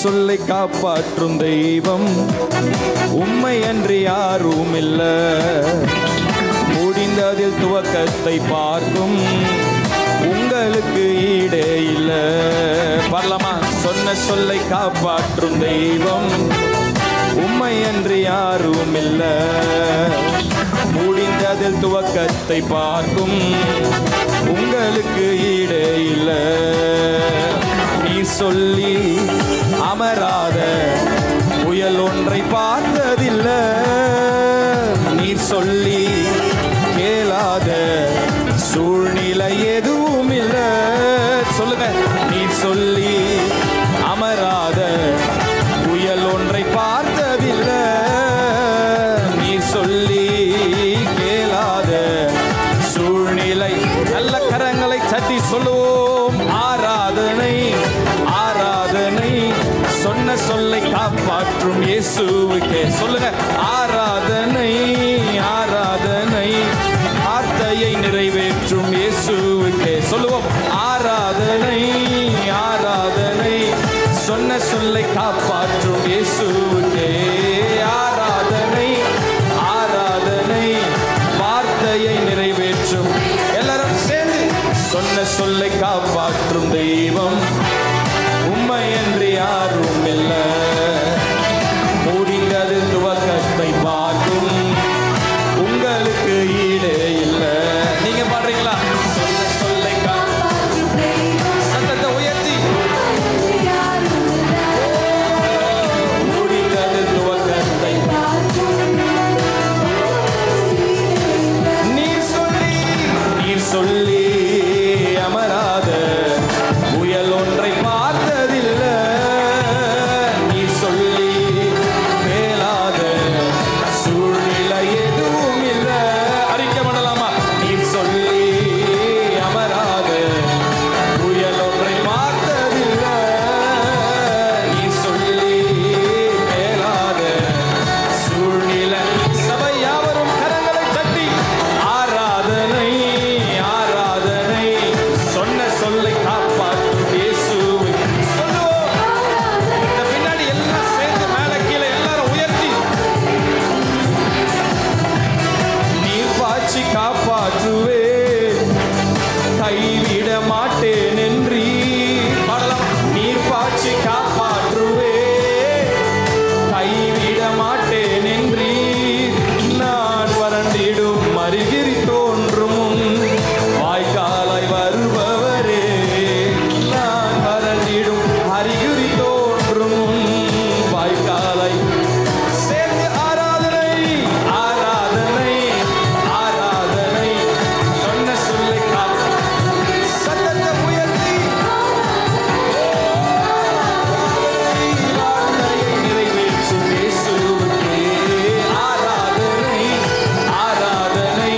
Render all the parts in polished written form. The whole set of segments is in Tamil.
சொல்லை காப்பாற்றும் தெய்வம் உம்மை அன்றி யாரும் இல்ல. முடிந்ததில் துவக்கத்தை பார்க்கும் உங்களுக்கு ஈடே இல்ல. வரலாமா? சொன்ன சொல்லை காப்பாற்றும் தெய்வம் உம்மை அன்றி யாரும் இல்ல. முடிந்ததில் துவக்கத்தை பார்க்கும் உங்களுக்கு ஈடே இல்ல. நீ சொல்லி அமராத புயல் ஒன்றை பார்த்ததில்ல. நீர் சொல்லி கேளாத சூழ்நிலை எதுவும் இல்ல. சொல்லுங்க. நீர் சொல்லி அமராத புயல் ஒன்றை பார்த்ததில்ல. நீர் சொல்லி கேளாத சூழ்நிலை. நல்ல கரங்களை தட்டி சொல்லுவோம். ஆராதனை ஆராதனை சொன்ன சொல்லை காப்பாற்றும் இயேசுவுக்கே. சொல்லுங்க. ஆராதனை ஆராதனை வார்த்தையை நிறைவேற்றும் இயேசுவுக்கே. சொல்லுவோம். ஆராதனை ஆராதனை சொன்ன சொல்லை காப்பாற்றும் இயேசுவுக்கே. ஆராதனை ஆராதனை வார்த்தையை நிறைவேற்றும். எல்லாரும் சேர்ந்து சொன்ன சொல்லை காப்பாற்றும் தெய்வம் உம்மை என்று யாரும் இல்ல. முடிந்தது துவக்கத்தை பார்க்கும் உங்களுக்கு ஈடே இல்ல. நீங்க பாடுறீங்களா? சொன்ன சொல்லை சத்தத்தை உயர்த்தி. முடிந்தது துவக்கத்தை நீர் சொல்லி அமராத புயல் ஒன்றை பார்த்ததில்ல. நீர் சொல்லி மேலாத சூழ்நிலை எதுவும் இல்ல. அறிக்கை பண்ணலாமா? நீர் சொல்லி அமராத புயல் ஒன்றை பார்த்ததில்ல. நீர் சொல்லி மேலாத சூழ்நிலை. சபை யாவரும் கரங்களை தட்டி ஆராதனை ஆராதனை சொன்ன சொல்லை காப்பாற்றும் இயேசுவை. சொல்லுவோம். இந்த பின்னாடி எல்லாம் சேர்ந்து மேலே கீழே எல்லாரும் உயர்த்தி. நீர் பாய்ச்சி காப்பாற்றுவே கைவிட மாட்டேன் என்றீ. பாடலாம். நீர் பாய்ச்சி காப்பாற்றுவே கைவிட மாட்டேன் என்றீ. நான் வறண்டிடும் அருகிரி தோன்றும் வாய்க்காலாய் வருபவரே. நான் வறண்டிடும் அருகிரி தோன்றும் வாய்க்காலாய். சேர்ந்து ஆராதனை ஆராதனை ஆராதனை சொன்ன சொல்லை சத்தத்தை உயர்த்தி. வார்த்தையை நிறைவேற்றும் இயேசுவுக்கே. ஆராதனை ஆராதனை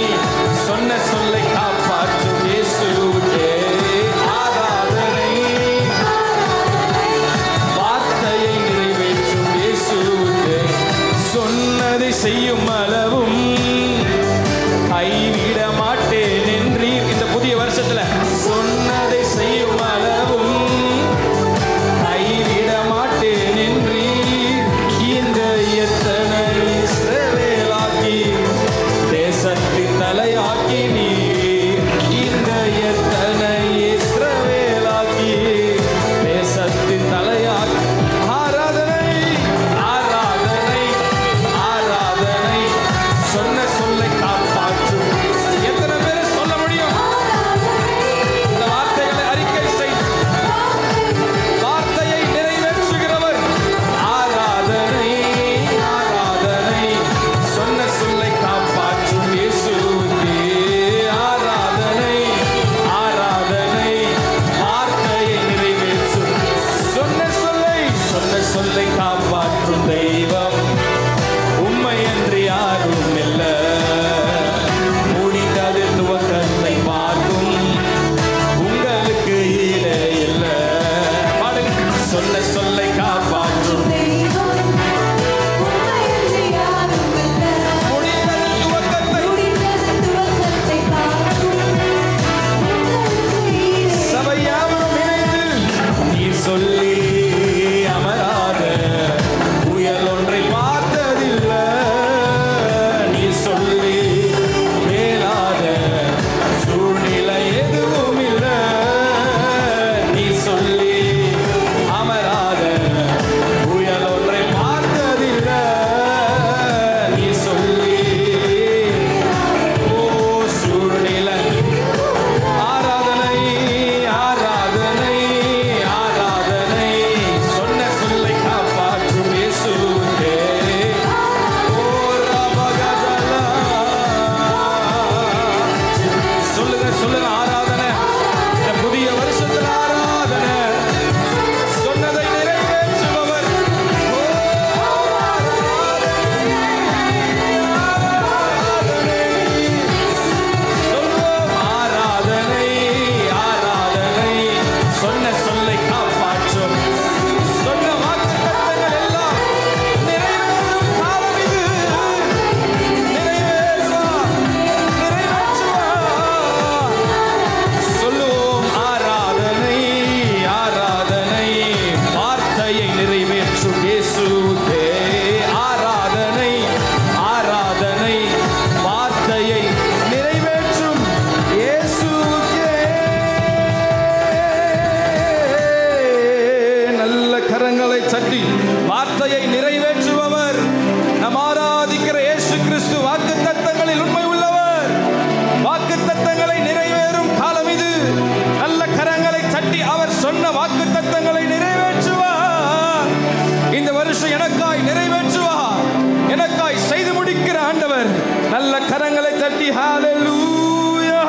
கரங்களை தட்டி ஹalleluya.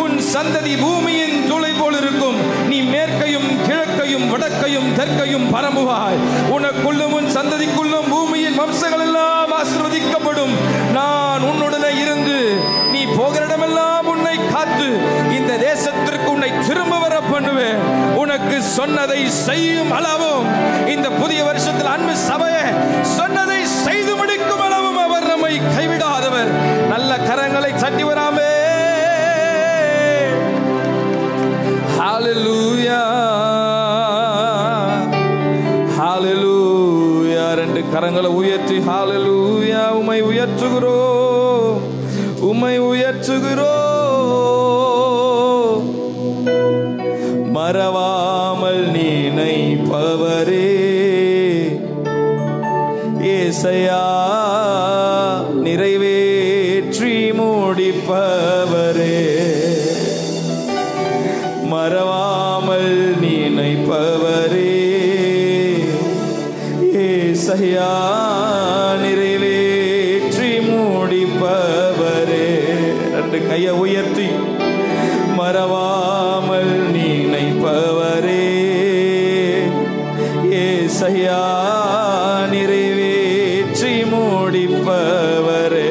உன் சந்ததி பூமியின் துளை போல் இருக்கும். நீ மேற்கையும் கிழக்கையும் வடக்கையும் தெற்கையும் பரம்புவாய். உனக்குள்ளும் உன் சந்ததிக்குள்ளும் பூமியின் வம்சங்கள் எல்லாம் ஆசீர்வதிக்கப்படும். நான் உன்னுடனே இருந்து நீ போகிற இடமெல்லாம் உன்னை காத்து இந்த தேசத்திற்கு உன்னை திரும்ப வர பண்ணுவேன். உனக்கு சொன்னதை செய்யும் அளவும் இந்த புதிய வருஷத்தில் அன்பு சபையே சொன்னதை செய்து முடிக்கும் அளவும் அவர் நம்மை கைவிடாதவர். நல்ல கரங்களை தட்டி வராமே. ஹalleluya ஹalleluya. ரெண்டு கரங்களை உயர்த்தி ஹalleluya. உம்மை உயர்த்துகிறோம், உம்மை உயர்த்துகிறோம். மறவாமல் நினைப்பவரே ஏசையா, நிறைவேற்றி முடிப்பவரே. மறவாமல் நினைப்பவரே ஏசையா, நிறைவேற்றி முடிப்பவரே. ரெண்டு கையை உயர்த்தி மறவாமல் நினைப்பவரே ஏசையா, நிறைவேற்றி முடிப்பவரே.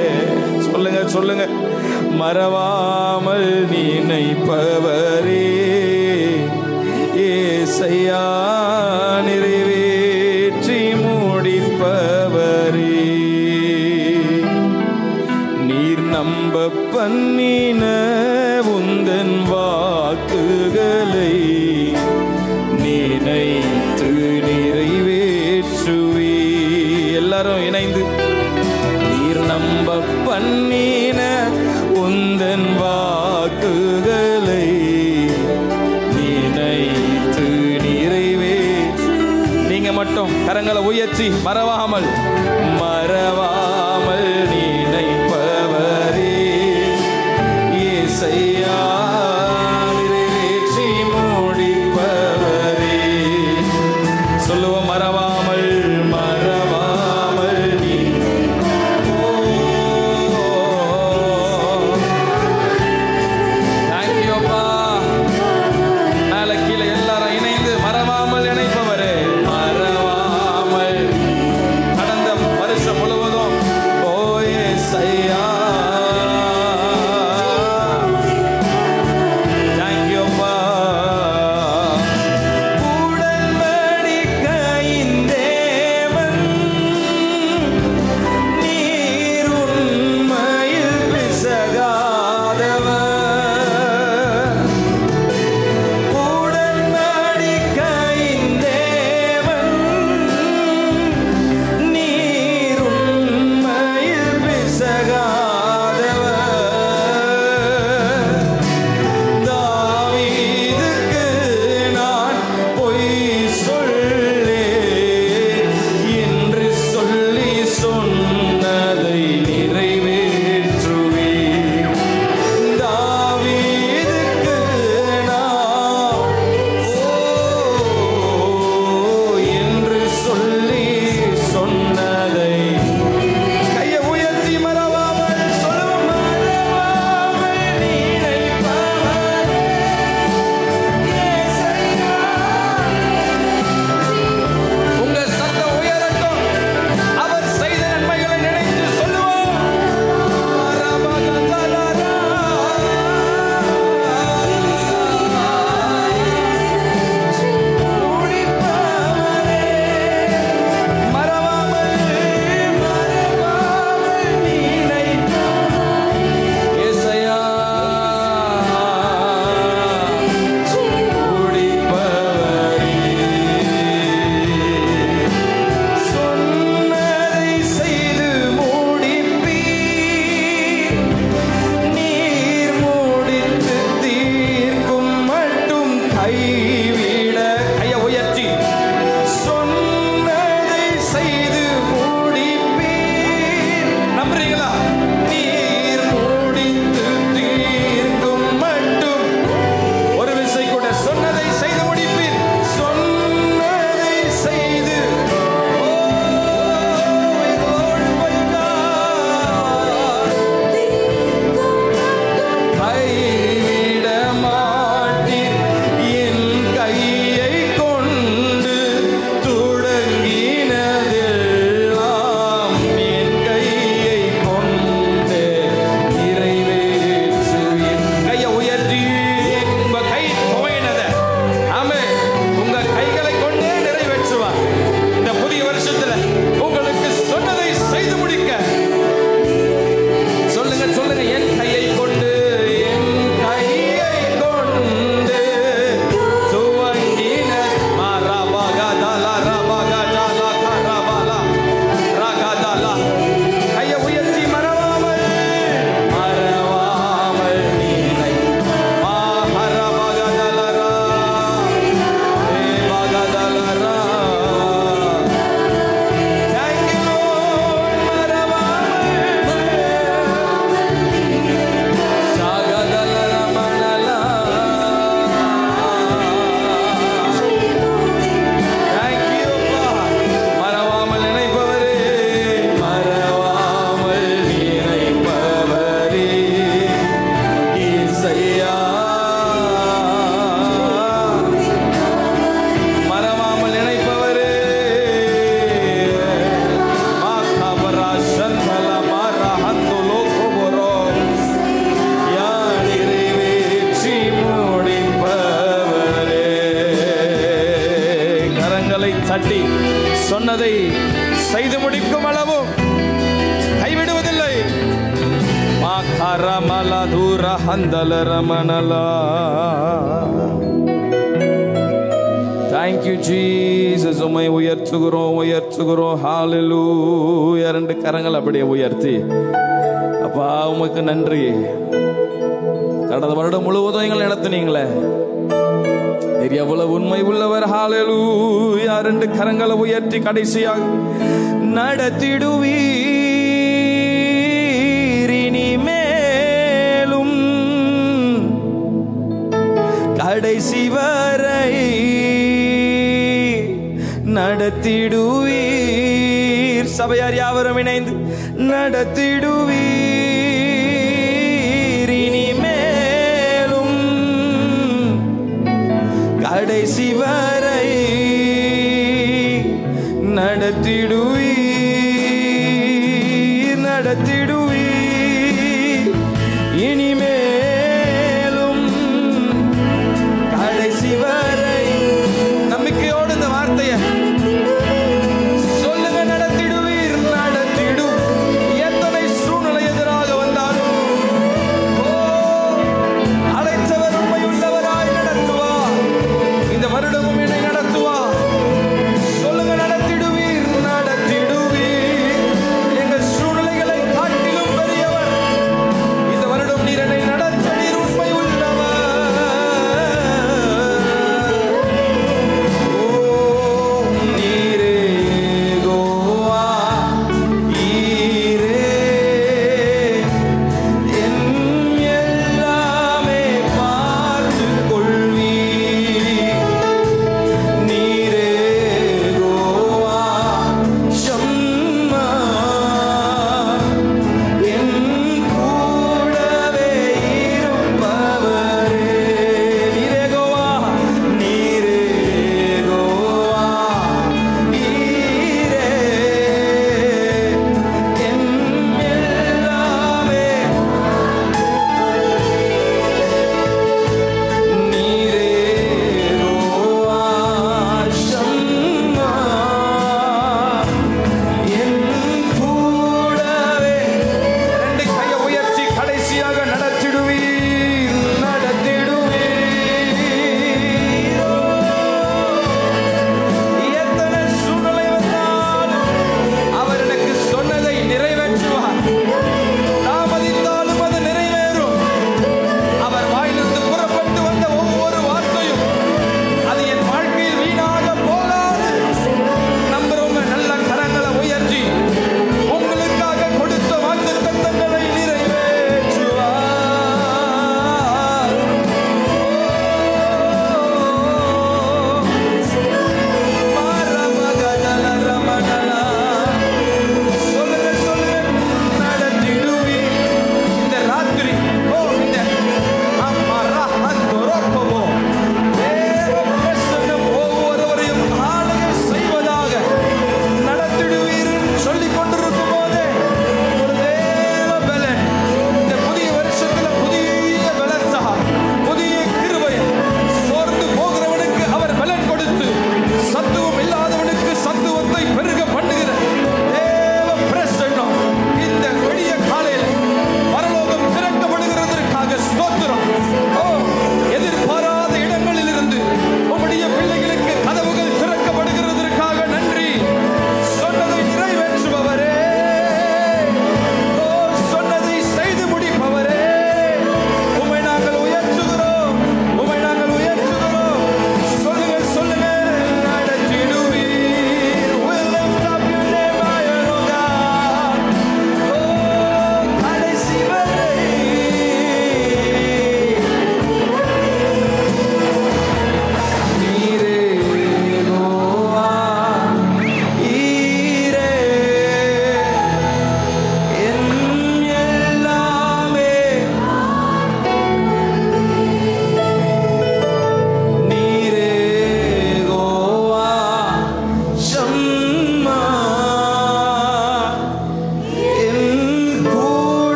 சொல்லுங்க சொல்லுங்க. மறவாமல் நினைப்பவரே ஏசையா, நிறைவேற்றி முடிப்பவரே. நீர் நம்ப பண்ணின உந்தன் வாக்குகளை நினைத்து நிறைவேற்றுவே. எல்லாரும் இணைந்து நீர் நம்ப பண்ணின உந்தன் வாக்குகளை நினைத்து நிறைவேற்று. நீங்க மட்டும் கரங்களை உயர்த்தி மறவாமல் மறவாமல் நினைப்பவரே ஏசையா, நிறைவேற்றி முடிப்பவரே. சொல்லுவோம் மறவாமல் மறவாமல் தேங்க்யூப்பா. மேல கீழே எல்லாரும் இணைந்து மறவாமல் நினைப்பவரே. மறவாமல் கடந்த ஹரமலா தூர ஹந்தல ரமணலா. Thank you Jesus. உம்மை உயர்த்துகிறோம் உயர்த்துகிறோம். ஹalleluya. ரெண்டு கரங்கள் அப்படியே உயர்த்தி அப்பா உமக்கு நன்றி. கடந்த வருடம் முழுவதும் எங்களை நடத்துனீங்களே, நீர் எவ்வளவு உண்மை உள்ளவர். ஹalleluya. ரெண்டு கரங்களை உயர்த்தி கடைசியாக நடத்திடுவீர் இனிமேலும் கடைசி வரை நடத்திடுவீர். சபையார் யாவரும் இணைந்து நடத்திடுவீர் இனிமேலும் கடைசி வரை நடத்திடுவீர் நடத்திடுவீர் இனிமேலும் கடைசி வரை. நம்பிக்கையோடு இந்த வார்த்தையை சொல்லுங்க, நடத்திடுவீர் நடத்திடு. எத்தனை சூழ்நிலை எதிராக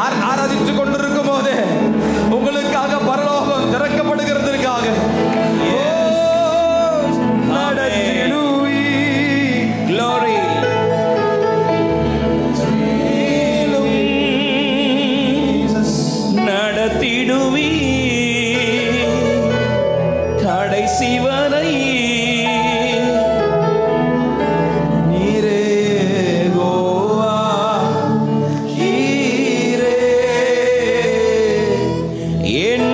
ஆராதித்துக் கொண்டிருக்கும் போது உங்களுக்காக பரலோகம் திறக்கப்படுகிறதற்காக Glory. நடத்திடுவி கடைசி வரை நீரே யெகோவா ஈரே என்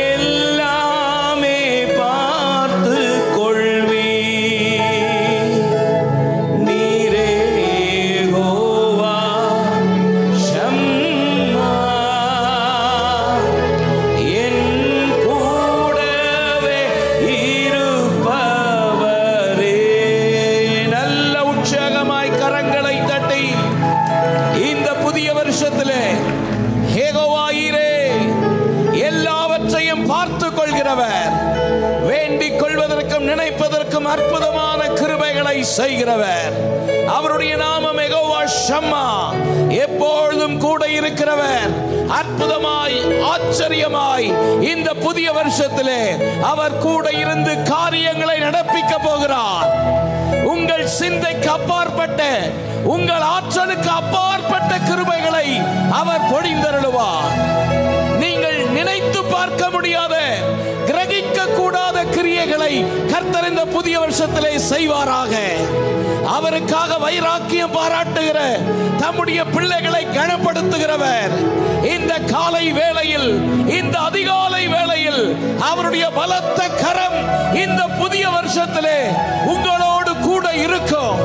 எல்லாமே பார்த்து கொள்வி நீரே யெகோவா ஷம்மா என் கூடவே இருப்பவரே. நல்ல உற்சாகமாய் கரங்களை தட்டி இந்த புதிய வருஷத்திலே யெகோவா ஈரே எல்லாவற்றையும் பார்த்து கொள்கிறவர், வேண்டிக் கொள்வதற்கும் நினைப்பதற்கும் அற்புதமான கிருபைகளை செய்கிறவர். அவருடைய நாமம் யெகோவா ஷம்மா, எப்பொழுதும் கூட இருக்கிறவர். அற்புதமாய் ஆச்சரியமாய் இந்த புதிய வருஷத்திலே அவர் கூட இருந்து காரியங்களை நடப்பிக்க போகிறார். உங்கள் சிந்தைக்கு அப்பாற்பட்ட, உங்கள் ஆற்றலுக்கு அப்பாற்பட்ட கிருபைகளை அவர் பொழிந்தருளுவார். நீங்கள் நினைத்து பார்க்க முடியாத, கிரகிக்க கூடாத கிரியைகளை கர்த்தர் இந்த புதிய வருஷத்திலே செய்வாராக. அவருக்காக வைராக்கியம் பாராட்டுகிற தம்முடைய பிள்ளைகளை கனப்படுத்துகிறவர் இந்த காலை வேளையில், இந்த அதிகாலை வேளையில் அவருடைய பலத்த கரம் இந்த புதிய வருஷத்திலே உங்களோடு கூட இருக்கும்.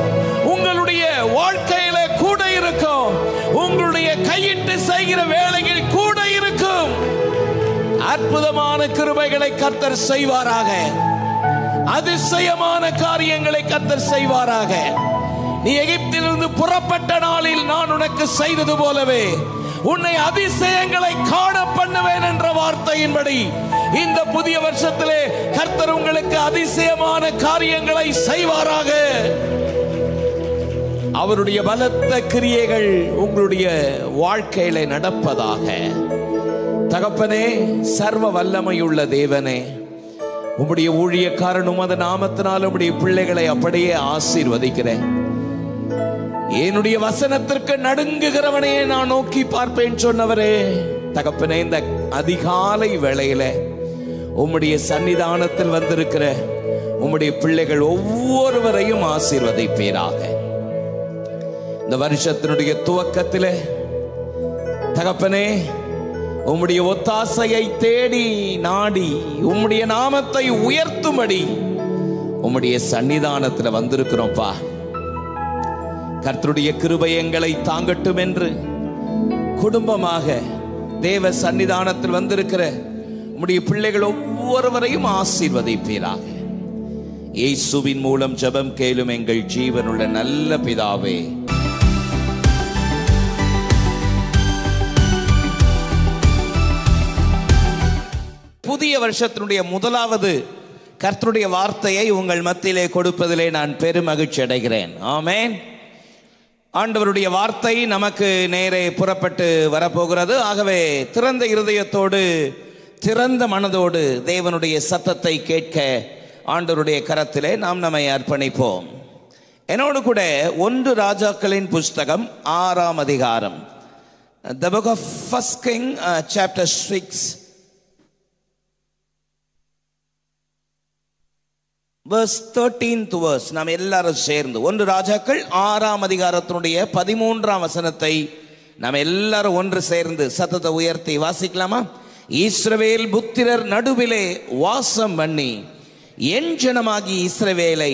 உங்களுடைய வாழ்க்கையில கூட இருக்கும். உங்களுடைய கையிட்டு செய்கிற வேளையில் கூட இருக்கும். அற்புதமான கிருபைகளை கர்த்தர் செய்வாராக. அதிசயமான காரியங்களை கர்த்தர் செய்வாராக. நீ எகிப்திலிருந்து புறப்பட்ட நாளில் நான் உனக்கு செய்தது போலவே உன்னை அதிசயங்களை காண பண்ணுவேன் என்ற வார்த்தையின்படி இந்த புதிய வருஷத்திலே கர்த்தர் உங்களுக்கு அதிசயமான காரியங்களை செய்வாராக. அவருடைய பலத்த கிரியைகள் உங்களுடைய வாழ்க்கையில நடப்பதாக. தகப்பனே, சர்வ வல்லமையுள்ள தேவனே, உம்முடைய ஊழியக்காரன் உமது நாமத்தினால் உம்முடைய பிள்ளைகளை அப்படியே ஆசீர்வதிக்கிறேன். என்னுடைய வசனத்திற்கு நடுங்குகிறவனே நான் நோக்கி பார்ப்பேன் சொன்னவரே, தகப்பனே, இந்த அதிகாலை வேளையில உம்முடைய சன்னிதானத்தில் வந்திருக்கிற உம்முடைய பிள்ளைகள் ஒவ்வொருவரையும் ஆசீர்வதிப்பீராக. இந்த வருஷத்தினுடைய துவக்கத்திலே தகப்பனே, உம்முடைய ஒத்தாசையை தேடி நாடி உம்முடைய நாமத்தை உயர்த்தும்படி உம்முடைய சன்னிதானத்தில் வந்திருக்கிறோம்ப்பா. கர்த்தருடைய கிருபை எங்களை தாங்கட்டும் என்று குடும்பமாக தேவ சன்னிதானத்தில் வந்திருக்கிற உம்முடைய பிள்ளைகள் ஒவ்வொருவரையும் ஆசீர்வதிப்பீராக. இயேசுவின் மூலம் ஜெபம் கேளும் எங்கள் ஜீவனுள்ள நல்ல பிதாவே. புதிய வருஷத்தினுடைய முதலாவது கர்த்தருடைய வார்த்தையை உங்கள் மத்தியிலே கொடுப்பதிலே நான் பெருமகிழ்ச்சி அடைகிறேன். ஆமென். ஆண்டவருடைய வார்த்தை நமக்கு நேரே புறப்பட்டு வரப்போகிறது. ஆகவே திறந்த இருதயத்தோடு, திறந்த மனதோடு தேவனுடைய சத்தத்தை கேட்க ஆண்டவருடைய கரத்திலே நாம் நம்மை அர்ப்பணிப்போம். என்னோடு கூட 1 ராஜாக்களின் புஸ்தகம் 6ஆம் அதிகாரம், The book of 1 King chapter 6 verse 13th verse. நாம் எல்லாரும் சேர்ந்து 1 ராஜாக்கள் 6ஆம் அதிகாரத்தினுடைய 13ஆம் வசனத்தை நாம் எல்லாரும் ஒன்று சேர்ந்து சத்தத்தை உயர்த்தி வாசிக்கலாமா? இஸ்ரவேல் புத்திரர் நடுவிலே வாசம் பண்ணி என் ஜனமாகி இஸ்ரவேலை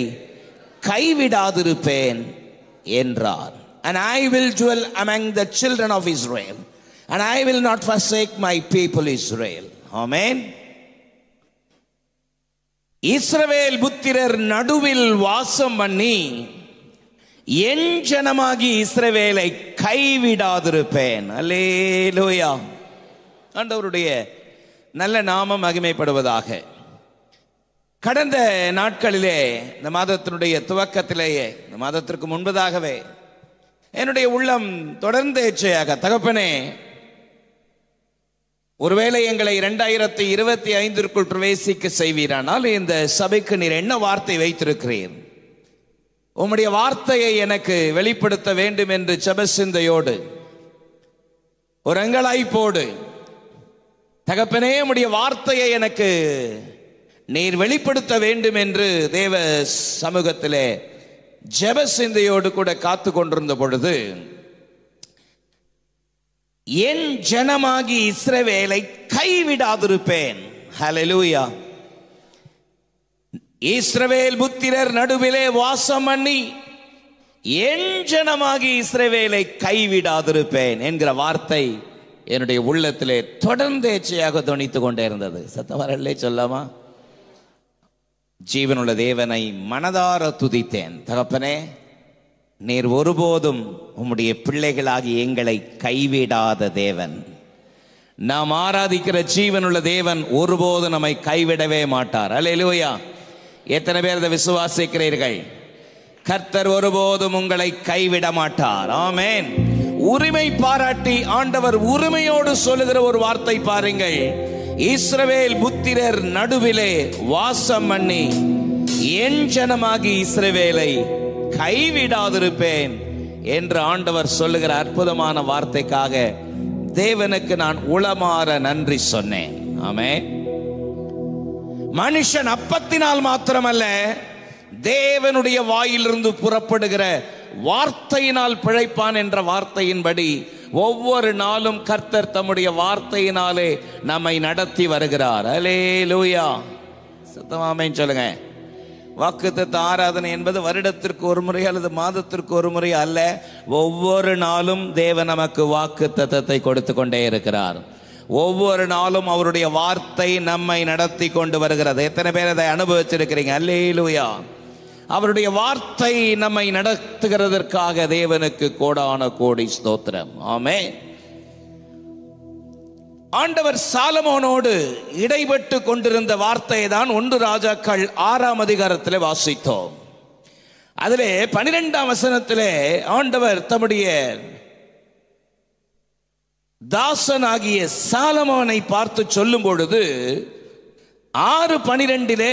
கைவிடாதிருப்பேன் என்றார். And I will dwell among the children of Israel, and I will not forsake my people Israel. Amen. இஸ்ரவேல் புத்திரர் நடுவில் வாசம் பண்ணி என் ஜனமாகி இஸ்ரவேலை கைவிடாதிருப்பேன். அல்லேலூயா. ஆண்டவருடைய நல்ல நாமம் மகிமைப்படுவதாக. கடந்த நாட்களிலே, இந்த மாதத்தினுடைய துவக்கத்திலேயே, இந்த மாதத்திற்கு முன்பதாகவே என்னுடைய உள்ளம் தொடர்ந்து எச்சையாக, தகப்பனே, ஒருவேளை எங்களை 2025 பிரவேசிக்க செய்வீரானால் இந்த சபைக்கு நீர் என்ன வார்த்தை வைத்திருக்கிறீர்? உம்முடைய வார்த்தையை எனக்கு வெளிப்படுத்த வேண்டும் என்று ஜெப சிந்தையோடு ஒரு அங்கலாய்ப்போடு, தகப்பனே உம்முடைய வார்த்தையை எனக்கு நீர் வெளிப்படுத்த வேண்டும் என்று தேவ சமூகத்திலே ஜெப சிந்தையோடு கூட காத்து கொண்டிருந்த பொழுது, என் ஜனமாகி இஸ்ரவேலை கைவிடாதிருப்பேன். ஹல்லேலூயா. இஸ்ரவேல் புத்திரர் நடுவிலே வாசம் பண்ணி என் ஜனமாகி இஸ்ரவேலை கைவிடாதிருப்பேன் என்கிற வார்த்தை என்னுடைய உள்ளத்திலே தொடர்ந்தேச்சையாக தொனித்துக் கொண்டே இருந்தது. சத்தவரல்லே சொல்லாமா? ஜீவனுள்ள தேவனை மனதார துதித்தேன். தகப்பனே, நீர் ஒருபோதும் உம்முடைய பிள்ளைகளாகி எங்களை கைவிடாத தேவன். நாம் ஆராதிக்கிற ஜீவனுள்ள தேவன் ஒருபோதும் நம்மை கைவிடவே மாட்டார். அல்லேலூயா. எத்தனை பேர் இதை விசுவாசிக்கிறீர்கள்? கர்த்தர் ஒருபோதும் உங்களை கைவிட மாட்டார். ஆமென். உரிமை பாராட்டி ஆண்டவர் உரிமையோடு சொல்லுகிற ஒரு வார்த்தை பாருங்கள். இஸ்ரவேல் புத்திரர் நடுவிலே வாசம் பண்ணி என் ஜனமாகி இஸ்ரவேலை கைவிடாதிருப்பேன் என்று ஆண்டவர் சொல்லுகிற அற்புதமான வார்த்தைக்காக தேவனுக்கு நான் உளமாற நன்றி சொன்னேன். ஆமென். மனுஷன் அப்பத்தினால் மாத்திரமல்ல, தேவனுடைய வாயிலிருந்து புறப்படுகிற வார்த்தையினால் பிழைப்பான் என்ற வார்த்தையின்படி ஒவ்வொரு நாளும் கர்த்தர் தம்முடைய வார்த்தையினாலே நம்மை நடத்தி வருகிறார். அல்லேலூயா. சத்தமாமேன்னு சொல்லுங்க. வாக்குத்தத்த ஆராதனை என்பது வருடத்திற்கு ஒரு முறை அல்லது மாதத்திற்கு ஒரு முறை அல்ல. ஒவ்வொரு நாளும் தேவன் நமக்கு வாக்குத்தத்தத்தை கொடுத்து கொண்டே இருக்கிறார். ஒவ்வொரு நாளும் அவருடைய வார்த்தை நம்மை நடத்தி கொண்டு வருகிறது. எத்தனை பேர் அதை அனுபவிச்சிருக்கிறீங்க? அல்லேலூயா. அவருடைய வார்த்தை நம்மை நடத்துகிறதற்காக தேவனுக்கு கோடான கோடி ஸ்தோத்திரம். ஆமென். ஆண்டவர் சாலமோனோடு இடைப்பட்டு கொண்டிருந்த வார்த்தையை தான் 1 ராஜாக்கள் 6ஆம் அதிகாரத்திலே வாசித்தோம். அதிலே 12ஆம் வசனத்திலே ஆண்டவர் தம்முடைய தாசனாகிய சாலமோனை பார்த்து சொல்லும் பொழுது 6:12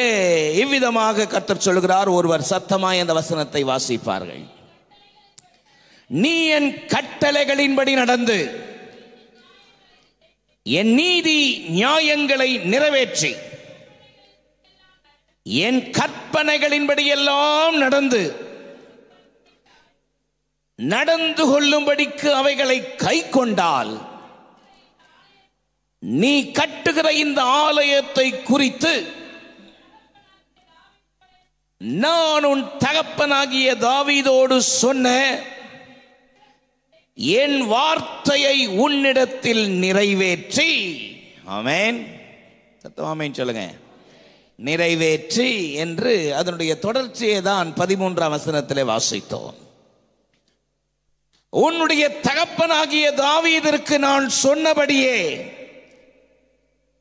இவ்விதமாக கர்த்தர் சொல்கிறார். ஒருவர் சத்தமாய் அந்த வசனத்தை வாசிப்பார்கள். நீ என் கட்டளைகளின்படி நடந்து என் நீதி நியாயங்களை நிறைவேற்றி என் கற்பனைகளின்படி எல்லாம் நடந்து கொள்ளும்படிக்கு அவைகளை கை கொண்டால், நீ கட்டுகிற இந்த ஆலயத்தை குறித்து நான் உன் தகப்பனாகிய தாவீதோடு சொன்ன என் வார்த்தையை உன்னிடத்தில் நிறைவேற்றி. ஆமென். ஆமென் சொல்லுங்க. நிறைவேற்றி என்று அதனுடைய தொடர்ச்சியை தான் 13ஆம் வசனத்திலே வாசித்தோம். உன்னுடைய தகப்பனாகிய தாவீதிற்கு நான் சொன்னபடியே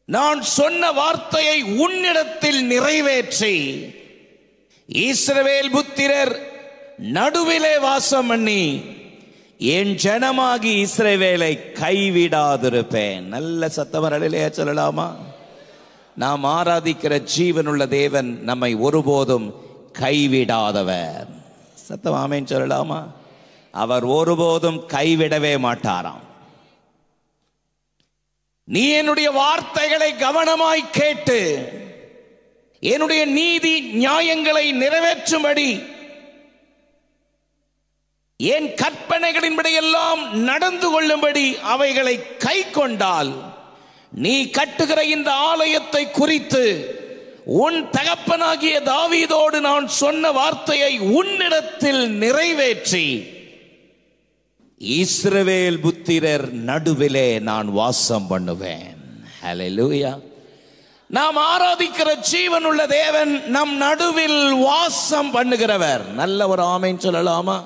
நான் சொன்ன வார்த்தையை உன்னிடத்தில் நிறைவேற்றி இஸ்ரவேல் புத்திரர் நடுவிலே வாசம் பண்ணி என் ஜனமாகி இஸ்ரவேலை கைவிடாதிருப்பேன். நல்ல சத்தமரலிலே சொல்லலாமா? நாம் ஆராதிக்கிற ஜீவனுள்ள தேவன் நம்மை ஒருபோதும் கைவிடாதவர். சத்தம் ஆமென் சொல்லலாமா? அவர் ஒருபோதும் கைவிடவே மாட்டாராம். நீ என்னுடைய வார்த்தைகளை கவனமாய் கேட்டு என்னுடைய நீதி நியாயங்களை நிறைவேற்றும்படி என் கற்பனைகளின்படி எல்லாம் நடந்து கொள்ளும்படி அவைகளை கை கொண்டால், நீ கட்டுகிற இந்த ஆலயத்தை குறித்து உன் தகப்பனாகிய தாவீதோடு நான் சொன்ன வார்த்தையை உன்னிடத்தில் நிறைவேற்றி இஸ்ரவேல் புத்திரர் நடுவிலே நான் வாசம் பண்ணுவேன். ஹல்லேலூயா. நாம் ஆராதிக்கிற ஜீவனுள்ள தேவன் நம் நடுவில் வாசம் பண்ணுகிறவர். நல்ல ஒரு ஆமென் சொல்லலாமா?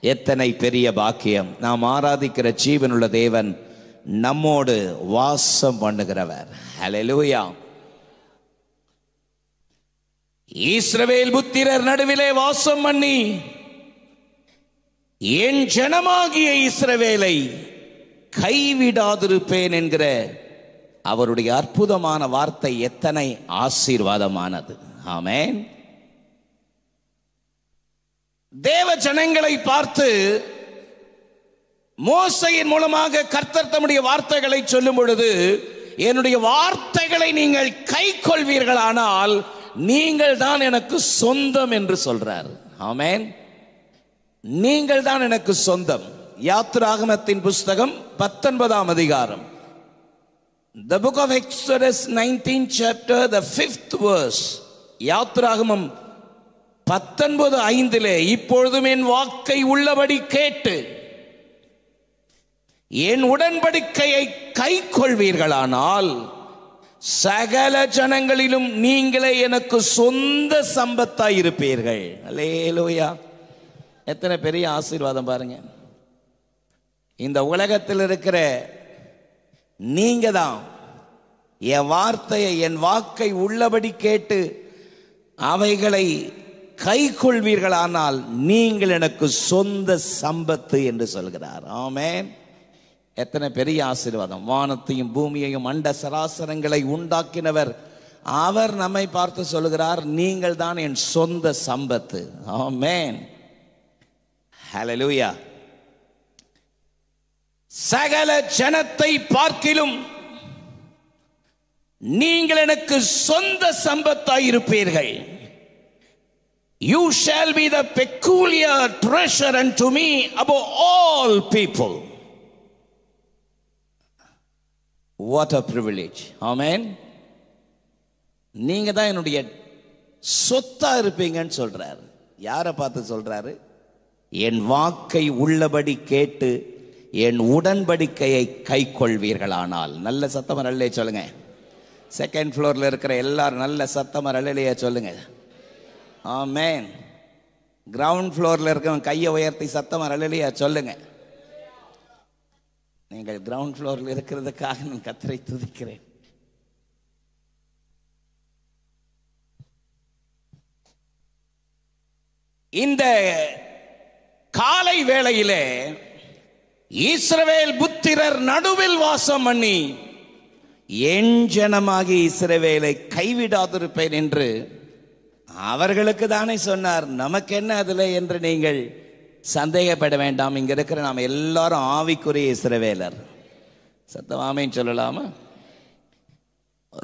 எத்தனை பெரிய பாக்கியம்! நாம் ஆராதிக்கிற ஜீவனுள்ள தேவன் நம்மோடு வாசம் பண்ணுகிறவர். ஹல்லேலூயா. இஸ்ரவேல் புத்திரர் நடுவிலே வாசம் பண்ணி என் ஜனமாகிய இஸ்ரவேலை கைவிடாதிருப்பேன் என்கிற அவருடைய அற்புதமான வார்த்தை எத்தனை ஆசீர்வாதமானது. ஆமென். தேவ ஜனங்களை பார்த்து மோசையின் மூலமாக கர்த்தர் தம்முடைய வார்த்தைகளை சொல்லும் பொழுது, என்னுடைய வார்த்தைகளை நீங்கள் கை கொள்வீர்களானால் நீங்கள் தான் எனக்கு சொந்தம் என்று சொல்றார். ஆமென். நீங்கள் தான் எனக்கு சொந்தம். யாத்ராகமத்தின் புஸ்தகம் 19ஆம் அதிகாரம், The book of Exodus 19th chapter, the 5th verse. யாத்ராகமம் 19:5, இப்பொழுதும் என் வாக்கை உள்ளபடி கேட்டு என் உடன்படிக்கையை கை கொள்வீர்களானால் சகல ஜனங்களிலும் நீங்களே எனக்கு சொந்த சம்பத்தாய் இருப்பீர்கள். அல்லேலூயா. எத்தனை பெரிய ஆசீர்வாதம் பாருங்க. இந்த உலகத்தில் இருக்கிற நீங்க தான் என் வார்த்தையை, என் வாக்கை உள்ளபடி கேட்டு அவைகளை கை கொள்வீர்களானால் நீங்கள் எனக்கு சொந்த சம்பத்து என்று சொல்கிறார். ஆமென். எத்தனை பெரிய ஆசீர்வாதம். வானத்தையும் பூமியையும் அண்ட சராசரங்களை உண்டாக்கினவர் அவர் நம்மை பார்த்து சொல்கிறார், நீங்கள் தான் என் சொந்த சம்பத்து. ஆமென். ஹல்லேலூயா. சகல ஜனத்தை பார்க்கிலும் நீங்கள் எனக்கு சொந்த சம்பத்தாய் இருப்பீர்கள். You shall be the peculiar treasure unto me above all people. What a privilege. Amen. நீங்க தான் என்னுடைய சொத்தா இருப்பீங்கன்னு சொல்றாரு. யாரை பார்த்து சொல்றாரு? என் வாக்கை உள்ளபடி கேட்டு என் உடன்படிக்கையை கை கொள்வீர்களானால். நல்ல சத்தமா நல்லே சொல்லுங்க. செகண்ட் ஃப்ளோர்ல இருக்கிற எல்லாரும் நல்ல சத்தமா நல்லலையா சொல்லுங்க. ஆமென். கிரவுண்ட் ஃப்ளோர்ல இருக்கவங்க கையை உயர்த்தி சத்தமா நல்லலையா சொல்லுங்க. நீங்கள் கிரவுண்ட் ஃப்ளோரில் இருக்கிறதுக்காக நான் கர்த்தரை துதிக்கிறேன். இந்த காலை வேளையிலே இஸ்ரவேல் புத்திரர் நடுவில் வாசம் பண்ணி என் ஜனமாகி இஸ்ரவேலை கைவிடாதிருப்பேன் என்று அவர்களுக்கு தானே சொன்னார். நமக்கு என்ன அதுல என்று நீங்கள் சந்தேகப்பட வேண்டாம். இங்க இருக்கிற நாம் எல்லாரும் ஆவிக்குரிய இஸ்ரவேலர். சத்தம் ஆமென் சொல்லலாமா?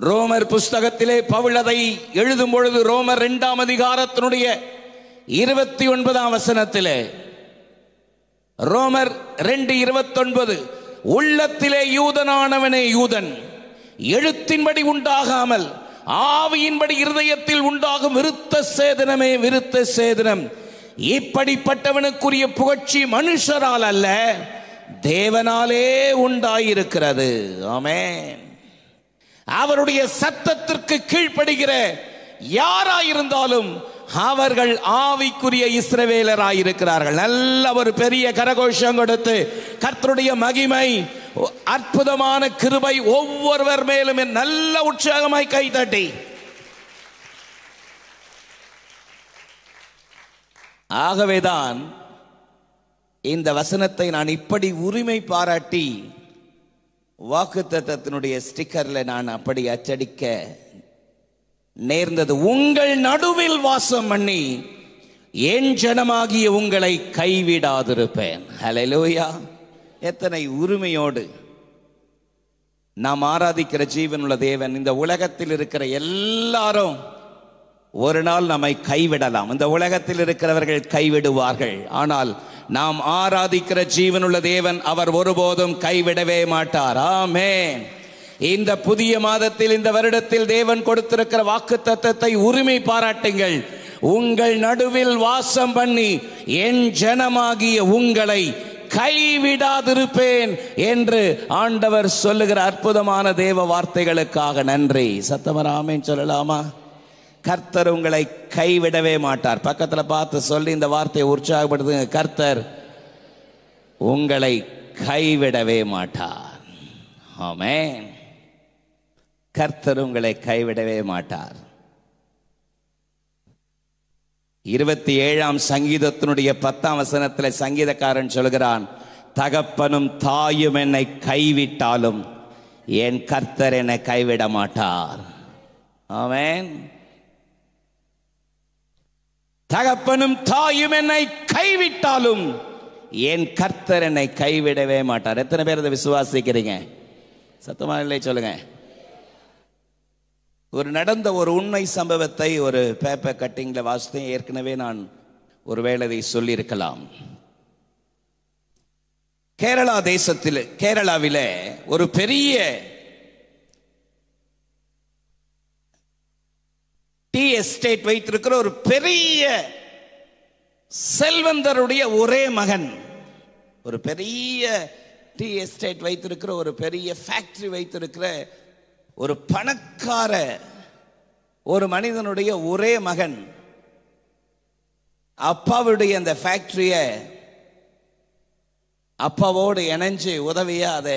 ரோமர் புஸ்தகத்திலே பவுல் அதை எழுதும் பொழுது ரோமர் 2ஆம் அதிகாரத்தினுடைய 29ஆம் வசனத்திலே, ரோமர் 2:29, உள்ளத்திலே யூதனானவனே யூதன், எழுத்தின்படி உண்டாகாமல் ஆவியின்படி இருதயத்தில் உண்டாகும் விருத்த சேதனமே விருத்த சேதனம். இப்படிப்பட்டவனுக்குரிய புகழ்ச்சி மனுஷரால் அல்ல தேவனாலே உண்டாயிருக்கிறது. ஆமென். அவருடைய சத்தத்திற்கு கீழ்ப்படுகிற யாராயிருந்தாலும் அவர்கள் ஆவிக்குரிய இஸ்ரவேலராயிருக்கிறார்கள். நல்ல ஒரு பெரிய கரகோஷம் கொடுத்து கர்த்தருடைய மகிமை, அற்புதமான கிருபை ஒவ்வொருவர் மேலும் நல்ல உற்சாகமாய் கைதட்டி ஆகவேதான் இந்த வசனத்தை நான் இப்படி உரிமை பாராட்டி வாக்குத்தத்தத்தினுடைய ஸ்டிக்கர்ல நான் அப்படி அச்சடிக்க நேர்ந்தது. உங்கள் நடுவில் வாசம் பண்ணி என் ஜனமாகிய உங்களை கைவிடாதிருப்பேன். ஹல்லேலூயா. எத்தனை உரிமையோடு நாம் ஆராதிக்கிற ஜீவனுள்ள தேவன். இந்த உலகத்தில் இருக்கிற எல்லாரும் ஒரு நாள் நம்மை கைவிடலாம். இந்த உலகத்தில் இருக்கிறவர்கள் கைவிடுவார்கள். ஆனால் நாம் ஆராதிக்கிற ஜீவனுள்ள தேவன் அவர் ஒருபோதும் கைவிடவே மாட்டார். ஆமென். இந்த புதிய மாதத்தில், இந்த வருடத்தில் தேவன் கொடுத்திருக்கிற வாக்குத்தத்தத்தை உரிமை பாராட்டுங்கள். உங்கள் நடுவில் வாசம் பண்ணி என் ஜனமாகிய உங்களை கைவிடாதிருப்பேன் என்று ஆண்டவர் சொல்லுகிற அற்புதமான தேவ வார்த்தைகளுக்காக நன்றி. சத்தமர ஆமென் சொல்லலாமா? கர்த்தர் உங்களை கைவிடவே மாட்டார். பக்கத்துல பார்த்து சொல்லி இந்த வார்த்தையை உற்சாகப்படுத்துங்க. கர்த்தர் உங்களை கைவிடவே மாட்டார். ஆமென். கர்த்தர் உங்களை கைவிடவே மாட்டார். 27ஆம் சங்கீதத்தினுடைய 10ஆம் வசனத்தில் சங்கீதக்காரன் சொல்கிறான், தகப்பனும் தாயும் என்னை கைவிட்டாலும் என் கர்த்தர் என்னை கைவிட மாட்டார். ஆமென். தகப்பனும் தாயும் என்னை கைவிட்டாலும் என் கர்த்தர் என்னை கைவிடவே மாட்டார். எத்தனை பேர் அதை விசுவாசிக்கிறீங்க? சத்தமா இல்லை சொல்லுங்க. நடந்த ஒரு உண்மை சம்பவத்தை ஒரு பேப்பர் கட்டிங்ல வாசித்தேன். ஏற்கனவே நான் ஒருவேளை இதை சொல்லியிருக்கலாம். கேரளாவில ஒரு பெரிய டீ எஸ்டேட் வைத்திருக்கிற ஒரு பெரிய செல்வந்தருடைய ஒரே மகன், ஒரு பெரிய டீ எஸ்டேட் வைத்திருக்கிற ஒரு பெரிய ஃபேக்டரி வைத்திருக்கிற ஒரு பணக்கார ஒரு மனிதனுடைய ஒரே மகன் அப்பாவுடைய அந்த ஃபேக்டரியை அப்பாவோடு இணைஞ்சு உதவியா அதை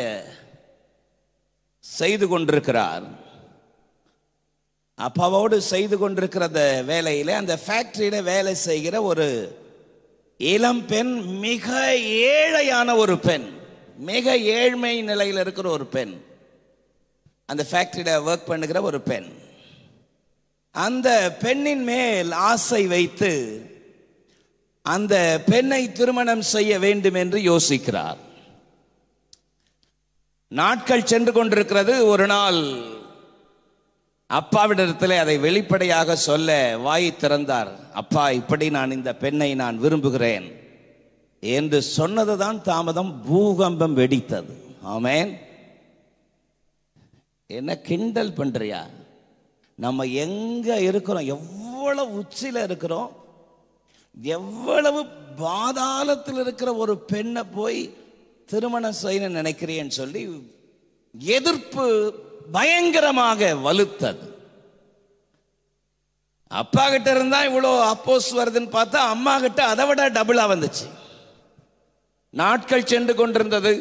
செய்து கொண்டிருக்கிறார். அப்பாவோடு செய்து கொண்டிருக்கிற வேலையில அந்த ஃபேக்டரியில வேலை செய்கிற ஒரு இளம் பெண், மிக ஏழையான ஒரு பெண், மிக ஏழ்மை நிலையில் இருக்கிற ஒரு பெண், அந்த ஃபேக்டரியில ஒர்க் பண்ணுகிற ஒரு பெண். அந்த பெண்ணின் மேல் ஆசை வைத்து அந்த பெண்ணை திருமணம் செய்ய வேண்டும் என்று யோசிக்கிறார். நாட்கள் சென்று கொண்டிருக்கிறது. ஒரு நாள் அப்பாவிடத்தில் அதை வெளிப்படையாக சொல்ல வாய் திறந்தார். அப்பா, இப்படி நான் இந்த பெண்ணை நான் விரும்புகிறேன் என்று சொன்னதுதான் தாமதம். பூகம்பம் வெடித்தது. ஆமென். என்ன கிண்டல் பண்றியா? நம்ம எங்க இருக்கிறோம், எவ்வளவு உச்சில இருக்கிறோம், எவ்வளவு பாதாளத்தில் இருக்கிற ஒரு பெண்ணை போய் திருமணம் செய்ய நினைக்கிறேன்னு சொல்லி எதிர்ப்பு பயங்கரமாக வலுத்தது. அப்பா கிட்ட இருந்தா இவ்வளோ அப்போஸ் வருதுன்னு பார்த்தா அம்மா கிட்ட அதை விட டபுளா வந்துச்சு. நாட்கள் சென்று கொண்டிருந்தது.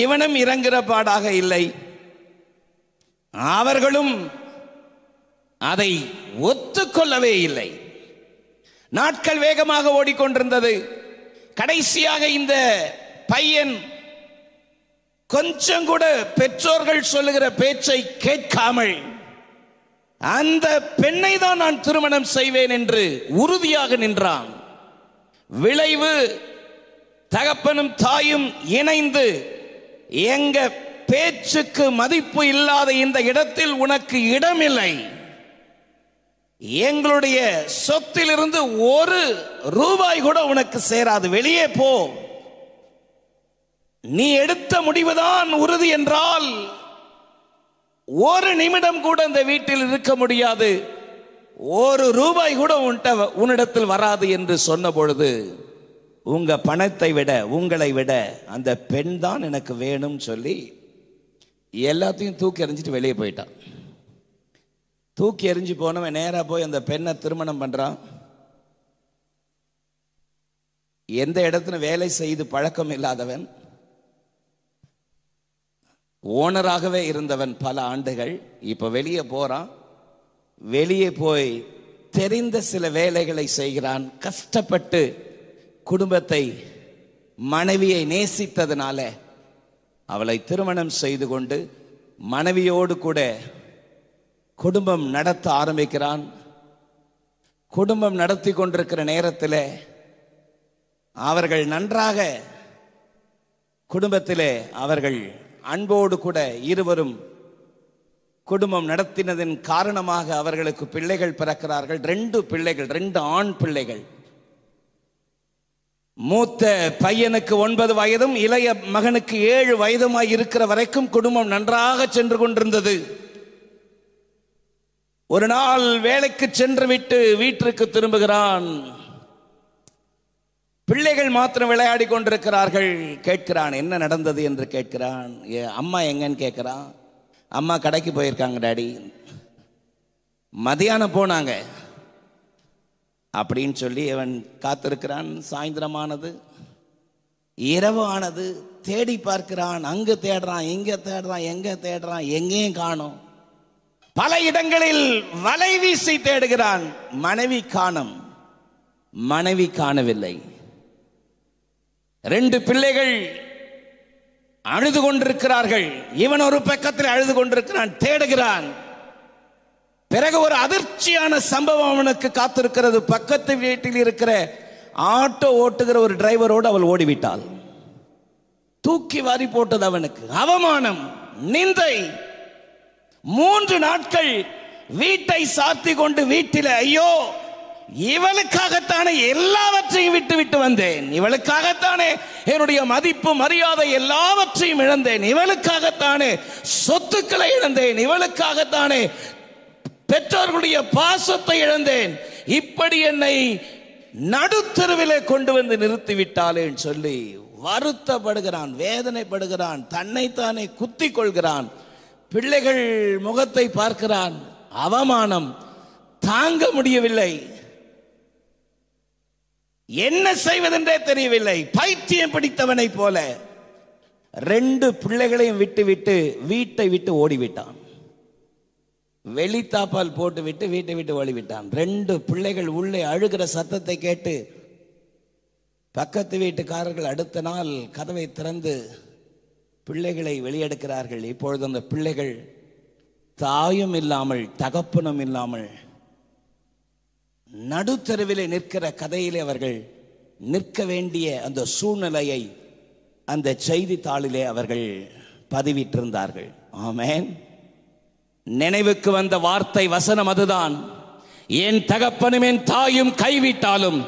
இவனும் இறங்குற பாடாக இல்லை, அவர்களும் அதை ஒத்துக்கொள்ளவே இல்லை. நாட்கள் வேகமாக ஓடிக்கொண்டிருந்தது. கடைசியாக இந்த பையன் கொஞ்சம் கூட பெற்றோர்கள் சொல்லுகிற பேச்சை கேட்காமல் அந்த பெண்ணை தான் நான் திருமணம் செய்வேன் என்று உறுதியாக நின்றான். விளைவு, தகப்பனும் தாயும் இணைந்து எங்க பேச்சுக்கு மதிப்பு இல்லாத இந்த இடத்தில் உனக்கு இடமில்லை, எங்களுடைய சொத்திலிருந்து ஒரு ரூபாய் கூட உனக்கு சேராது, வெளியே போ, நீ எடுத்த முடிவுதான் உறுதி என்றால் ஒரு நிமிடம் கூட இந்த வீட்டில் இருக்க முடியாது, ஒரு ரூபாய் கூட உன்னிடத்தில் வராது என்று சொன்ன பொழுது, உங்க பணத்தை விட உங்களை விட அந்த பெண் தான் எனக்கு வேணும் சொல்லி எல்லாத்தையும் தூக்கி எறிஞ்சிட்டு வெளியே போயிட்டான். தூக்கி எறிஞ்சு போனவன் நேரா போய் அந்த பெண்ணை திருமணம் பண்றான். எந்த இடத்துல வேலை செய்து பழக்கம் இல்லாதவன், ஓனராகவே இருந்தவன் பல ஆண்டுகள், இப்ப வெளியே போறான். வெளியே போய் தெரிந்த சில வேலைகளை செய்கிறான். கஷ்டப்பட்டு குடும்பத்தை, மனைவியை நேசித்ததுனால அவளை திருமணம் செய்து கொண்டு மனைவியோடு கூட குடும்பம் நடத்த ஆரம்பிக்கிறான். குடும்பம் நடத்தி கொண்டிருக்கிற நேரத்தில் அவர்கள் நன்றாக குடும்பத்திலே அவர்கள் அன்போடு கூட இருவரும் குடும்பம் நடத்தினதின் காரணமாக அவர்களுக்கு பிள்ளைகள் பிறக்கிறார்கள். 2 பிள்ளைகள், 2 ஆண் பிள்ளைகள். மூத்த பையனுக்கு 9 வயதும் இளைய மகனுக்கு 7 வயதுமாய் இருக்கிற வரைக்கும் குடும்பம் நன்றாக சென்று கொண்டிருந்தது. ஒரு நாள் வேலைக்கு சென்று விட்டு வீட்டிற்கு திரும்புகிறான். பிள்ளைகள் மாத்திரம் விளையாடி கொண்டிருக்கிறார்கள். கேட்கிறான், என்ன நடந்தது என்று கேட்கிறான். அம்மா எங்கன்னு கேட்கிறான். அம்மா கடைக்கு போயிருக்காங்க டாடி, மதியானம் போனாங்க அப்படின்னு சொல்லி அவன் காத்திருக்கிறான். சாயந்தரமானது, இரவு ஆனது, தேடி பார்க்கிறான். அங்கு தேடுறான், இங்க தேடுறான், எங்க தேடுறான், எங்கேயும் காணோம். பல இடங்களில் வலை வீசி தேடுகிறான். மனைவி காணோம், மனைவி காணவில்லை. 2 பிள்ளைகள் அழுது கொண்டிருக்கிறார்கள். இவன் ஒரு பக்கத்தில் அழுது கொண்டிருக்கிறான், தேடுகிறான். பிறகு ஒரு அதிர்ச்சியான சம்பவம் அவனுக்கு காத்திருக்கிறது. பக்கத்து வீட்டில் இருக்கிற ஆட்டோ ஓட்டுகிற ஒரு டிரைவரோடு அவள் ஓடிவிட்டாள். தூக்கி வாரி போட்டது அவனுக்கு. அவமானம், நிந்தை. 3 நாட்கள் வீட்டை சாத்தி கொண்டு வீட்டில், ஐயோ இவளுக்காகத்தானே எல்லாவற்றையும் விட்டு விட்டு வந்தேன், இவளுக்காகத்தானே என்னுடைய மதிப்பு மரியாதை எல்லாவற்றையும் இழந்தேன், இவளுக்காகத்தானே சொத்துக்களை இழந்தேன், இவளுக்காகத்தானே பெற்றோர்களுடைய பாசத்தை இழந்தேன், இப்படி என்னை நடுத்தருவிலே கொண்டு வந்து நிறுத்திவிட்டாளேன்னு சொல்லி வருத்தப்படுகிறான், வேதனைப்படுகிறான், தன்னைத்தானே குத்திக் கொள்கிறான். பிள்ளைகள் முகத்தை பார்க்கிறான். அவமானம் தாங்க முடியவில்லை. என்ன செய்வதென்றே தெரியவில்லை. பைத்தியம் பிடித்தவனை போல 2 பிள்ளைகளையும் விட்டு வீட்டை விட்டு ஓடிவிட்டான். வெளித்தாப்பால் போட்டு விட்டு வீட்டை விட்டு ஓடிவிட்டான். 2 பிள்ளைகள் உள்ளே அழுகிற சத்தத்தை கேட்டு பக்கத்து வீட்டுக்காரர்கள் அடுத்த நாள் கதவை திறந்து பிள்ளைகளை வெளியெடுக்கிறார்கள். இப்பொழுது அந்த பிள்ளைகள் தாயும் இல்லாமல் தகப்பனும் இல்லாமல் நடுத்தருவிலே நிற்கிற கதையிலே அவர்கள் நிற்க வேண்டிய அந்த சூழ்நிலையை அந்த செய்தித்தாளிலே அவர்கள் பதிவிட்டிருந்தார்கள். ஆமென். நினைவுக்கு வந்த வார்த்தை வசனம் அதுதான். என் தகப்பனும் என் தாயும் கைவிட்டாலும்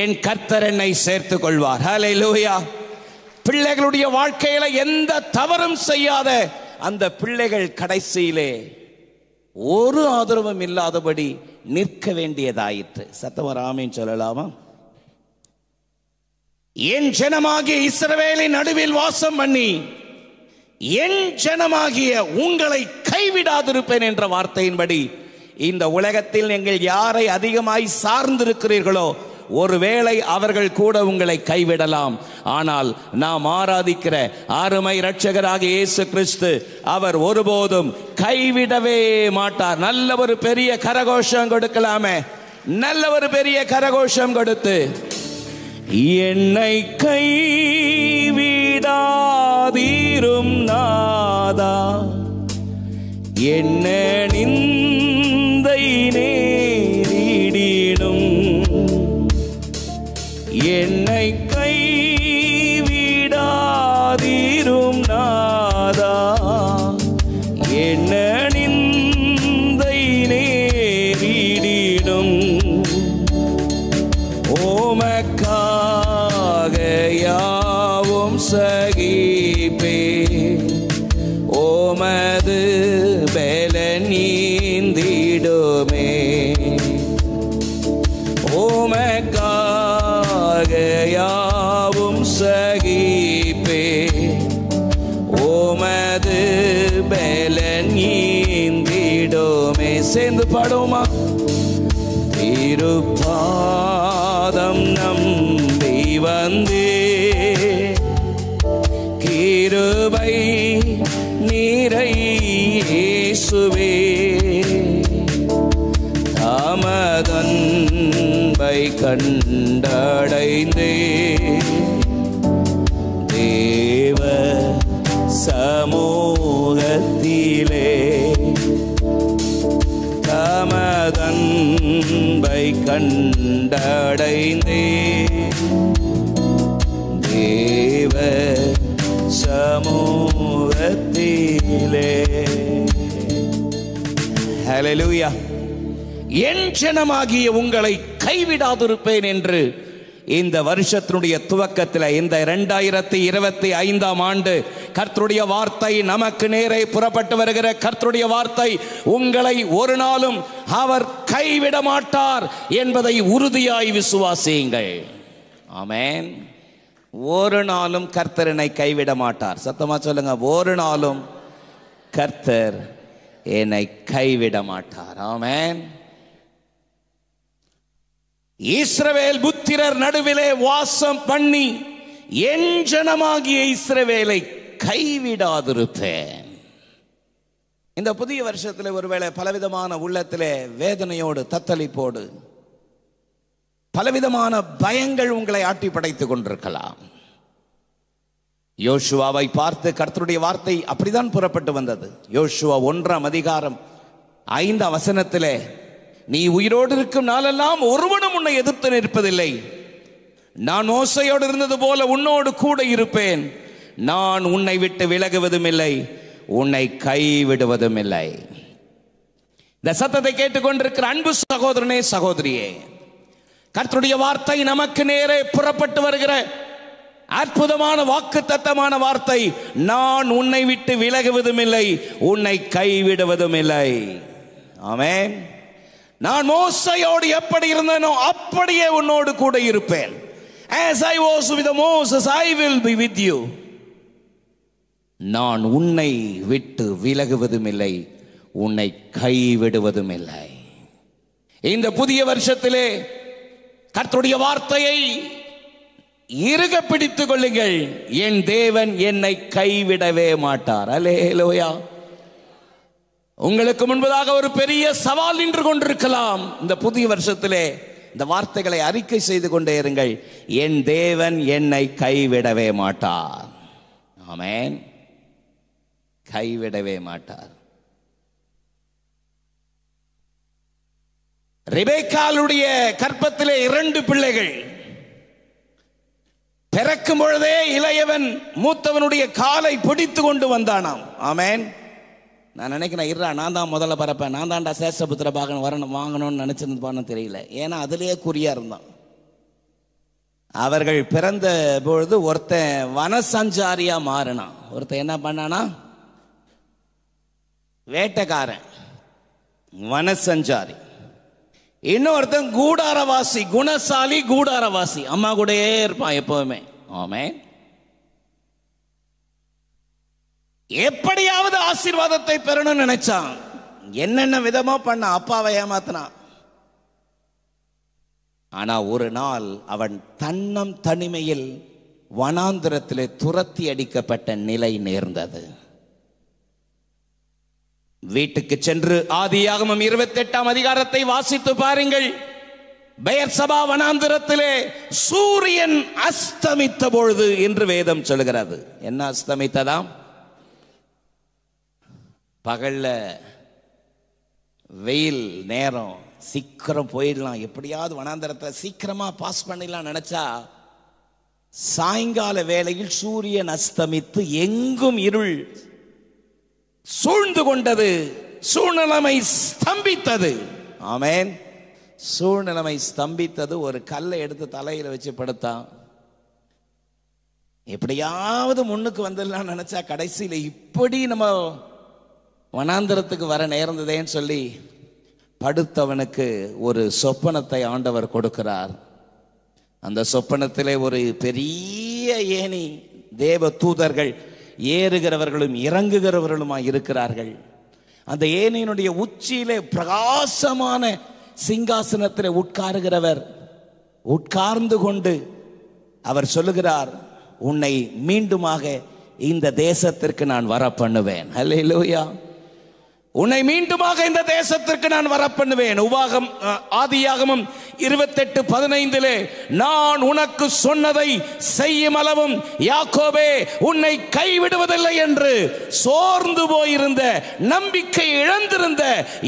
என் கர்த்தர் என்னை சேர்த்துக் கொள்வார். ஹல்லேலூயா. பிள்ளைகளுடைய வாழ்க்கையில எந்த தவறும் செய்யாத அந்த பிள்ளைகள் கடைசியிலே ஒரு ஆதரவும் இல்லாதபடி நிற்க வேண்டியதாயிற்று. சத்தவர் ஆமீன் சொல்லலாமா? என் ஜனமாகிய இஸ்ரவேலின் நடுவில் வாசம் பண்ணி என் ஜனமாகிய உங்களை கைவிடாதிருப்பேன் என்ற வார்த்தையின்படி இந்த உலகத்தில் நீங்கள் யாரை அதிகமாய் சார்ந்திருக்கிறீர்களோ ஒருவேளை அவர்கள் கூட உங்களை கைவிடலாம். ஆனால் நாம் ஆராதிக்கிற அருமை இரட்சகராகிய இயேசு கிறிஸ்து அவர் ஒருபோதும் கைவிடவே மாட்டார். நல்ல ஒரு பெரிய கரகோஷம் கொடுக்கலாமே, நல்ல ஒரு பெரிய கரகோஷம் கொடுத்து என்னை கைவிடாதீரும் நாதா, என்ன நிந்தை நேரிடினும் என்னை கைவிடாதீரும் நாதா, என்ன நிந்தை நேரிடினும் ஓமக்காக யாவும் சகிப்பே, ஓமது பலன் நீந்திடுமே, ஓமக்காக யாவும் சகிப்பே, ஓமது பலன் நீந்திடுமே. சேர்ந்து பாடுவோமா? திருப்பாதம் நம்பி வந்தே கிருபை நீரை இயேசுவே, தாமதன்பை கண்டடைந்தே தேவ சமூகத்திலே, தாமதன்பை கண்டடைந்தே தேவ சமூகத்திலே. ஹல்லேலூயா. என் ஜனமாகிய உங்களை கைவிடாதிருப்பேன் என்று இந்த வருஷத்தினுடைய துவக்கத்தில், இந்த 2025ஆம் ஆண்டு கர்த்தருடைய வார்த்தை நமக்கு நேரே புறப்பட்டு வருகிற கர்த்தருடைய வார்த்தை, உங்களை ஒரு நாளும் அவர் கைவிட மாட்டார் என்பதை உறுதியாய் விசுவாசியுங்கள். ஆமென். ஒரு நாளும் கர்த்தர் என்னை கைவிட மாட்டார். சத்தமா சொல்லுங்க, ஒரு நாளும் கர்த்தர் என்னை கைவிட மாட்டார். ஆமென். இஸ்ரவேல் புத்திரர் நடுவிலே வாசம் பண்ணி என் ஜனமாகிய இஸ்ரவேலை கைவிடாதிருப்பேன். இந்த புதிய வருஷத்தில் ஒருவேளை பலவிதமான உள்ளத்திலே வேதனையோடு தத்தளிப்போடு பலவிதமான பயங்கள் உங்களை ஆட்டி படைத்துக் கொண்டிருக்கலாம். யோசுவாவை பார்த்து கர்த்தருடைய வார்த்தை அப்படிதான் புறப்பட்டு வந்தது. யோசுவா 1:5 நீ உயிரோடு இருக்கும் நாளெல்லாம் ஒருவனும் உன்னை எதிர்த்து நிற்பதில்லை. நான் மோசையோடு இருந்தது போல உன்னோடு கூட இருப்பேன். நான் உன்னை விட்டு விலகுவதும் இல்லை, உன்னை கைவிடுவதும் இல்லை. இந்த சத்தத்தை கேட்டுக்கொண்டிருக்கிற அன்பு சகோதரனே, சகோதரியே, கர்த்தருடைய வார்த்தை நமக்கு நேரே புறப்பட்டு வருகிற அற்புதமான வாக்குத்தத்தமான வார்த்தை. நான் உன்னை விட்டு விலகுவதும் இல்லை, உன்னை கைவிடுவதும் இல்லை. ஆமென். நான் மோசையோடு எப்படி இருந்தேனோ அப்படியே உன்னோடு கூட இருப்பேன். As I was with Moses, I will be with you. நான் உன்னை விட்டு விலகுவதும் இல்லை, உன்னை கைவிடுவதும் இல்லை. இந்த புதிய வருஷத்திலே கர்த்தருடைய வார்த்தையை இறுக பிடித்துக் கொள்ளுங்கள். என் தேவன் என்னை கைவிடவே மாட்டார். அல்லேலூயா. உங்களுக்கு முன்பதாக ஒரு பெரிய சவால் நின்று கொண்டிருக்கலாம். இந்த புதிய வருஷத்திலே இந்த வார்த்தைகளை அறிக்கை செய்து கொண்டே இருங்கள். என் தேவன் என்னை கைவிடவே மாட்டார். ஆமென். கைவிடவே மாட்டார். ரெபெக்காளுடைய கற்பத்திலே 2 பிள்ளைகள். பிறக்கும் பொழுதே இளையவன் மூத்தவனுடைய காலை பிடித்து கொண்டு வந்தானாம். ஆமென். நான் நினைக்கிறேன், இருறா நான் தான் முதல்ல பறப்பேன், நான் தான்டா சேஷபுத்திர பாகன் வரணும் வாங்கணும்னு நினைச்சிருப்பான்னு தெரியல. ஏன்னா அதிலேயே குறியா இருந்தான். அவர்கள் பிறந்த பொழுது ஒருத்தன் வனசஞ்சாரியா மாறினான். ஒருத்தன் என்ன பண்ணானா? வேட்டைக்காரன், வனசஞ்சாரி. இன்னொருத்தன் கூடாரவாசி, குணசாலி கூடாரவாசி. அம்மா கூடயே இருப்பான் எப்பவுமே. ஆமென். எப்படியாவது ஆசீர்வாதத்தை பெறணும்னு நினைச்சான். என்னென்ன விதமா பண்ண, அப்பாவை ஏமாத்தினான். ஆனா ஒரு நாள் அவன் தன்னம் தனிமையில் வனாந்திரத்திலே துரத்தி அடிக்கப்பட்ட நிலை நேர்ந்தது. வீட்டுக்கு சென்று ஆதியாகமம் 28 வாசித்து பாருங்கள். பெயர்சபா வனாந்திரத்திலே சூரியன் அஸ்தமித்த பொழுது என்று வேதம் சொல்கிறது. என்ன அஸ்தமித்ததாம்? பகல்ல வெயில் நேரம், சீக்கிரம் போயிடலாம், எப்படியாவது வனாந்தரத்தை சீக்கிரமா பாஸ் பண்ணிடலாம் நினைச்சா, சாயங்கால வேளையில் சூரியன் அஸ்தமித்து எங்கும் இருள் சூழ்ந்து கொண்டது. சூழ்நிலைமை ஸ்தம்பித்தது. ஆமென். சூழ்நிலைமை ஸ்தம்பித்தது. ஒரு கல்லை எடுத்து தலையில வச்சு படுத்தான். எப்படியாவது முன்னுக்கு வந்துடலாம் நினைச்சா, கடைசியில் இப்படி நம்ம வனாந்திரத்துக்கு வர நேர்ந்ததேன்னு சொல்லி படுத்தவனுக்கு ஒரு சொப்பனத்தை ஆண்டவர் கொடுக்கிறார். அந்த சொப்பனத்திலே ஒரு பெரிய ஏணி, தேவ தூதர்கள் ஏறுகிறவர்களும் இறங்குகிறவர்களுமாய் இருக்கிறார்கள். அந்த ஏணியினுடைய உச்சியிலே பிரகாசமான சிங்காசனத்திலே உட்காருகிறவர் உட்கார்ந்து கொண்டு அவர் சொல்லுகிறார், உன்னை மீண்டுமாக இந்த தேசத்திற்கு நான் வர பண்ணுவேன். அல்லேலூயா. உன்னை மீண்டுமாக இந்த தேசத்திற்கு நான் வர பண்ணுவேன். ஆதியாகமம் 28:15 நான் உனக்கு சொன்னதை செய்யும் அளவும் யாக்கோபே உன்னை கைவிடுவதில்லை என்று சோர்ந்து போயிருந்த, நம்பிக்கை இழந்திருந்த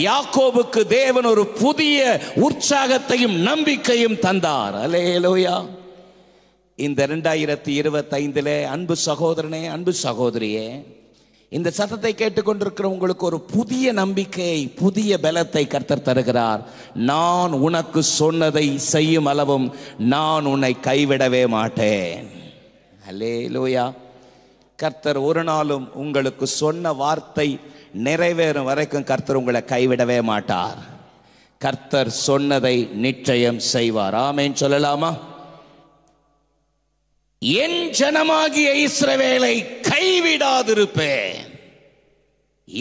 யாக்கோபுக்கு தேவன் ஒரு புதிய உற்சாகத்தையும் நம்பிக்கையும் தந்தார். அல்லேலூயா. இந்த 2025 அன்பு சகோதரனே, அன்பு சகோதரியே, இந்த சத்தத்தை கேட்டுக்கொண்டிருக்கிற உங்களுக்கு ஒரு புதிய நம்பிக்கையை, புதிய பலத்தை கர்த்தர் தருகிறார். நான் உனக்கு சொன்னதை செய்யும் அளவும் நான் உன்னை கைவிடவே மாட்டேன். அல்லேலூயா. கர்த்தர் ஒரு நாளும் உங்களுக்கு சொன்ன வார்த்தை நிறைவேறும் வரைக்கும் கர்த்தர் உங்களை கைவிடவே மாட்டார். கர்த்தர் சொன்னதை நிச்சயம் செய்வார். ஆமென் சொல்லலாமா? என் ஜனமாகிய இஸ்ரவேலை கைவிடாதிருப்பேன்.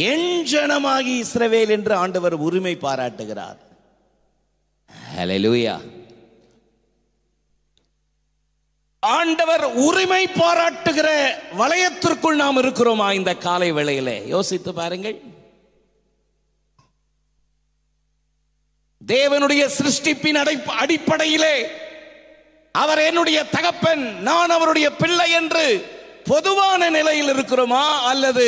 என் ஜனமாகிய இஸ்ரவேல் என்று ஆண்டவர் உரிமை பாராட்டுகிறார். ஹல்லேலூயா. ஆண்டவர் உரிமை பாராட்டுகிற வளையத்திற்குள் நாம் இருக்கிறோமா இந்த காலை வேளையிலே? யோசித்து பாருங்கள். தேவனுடைய சிருஷ்டிப்பின் அடிப்படையிலே அவர் என்னுடைய தகப்பன், நான் அவருடைய பிள்ளை என்று பொதுவான நிலையில் இருக்கிறோமா, அல்லது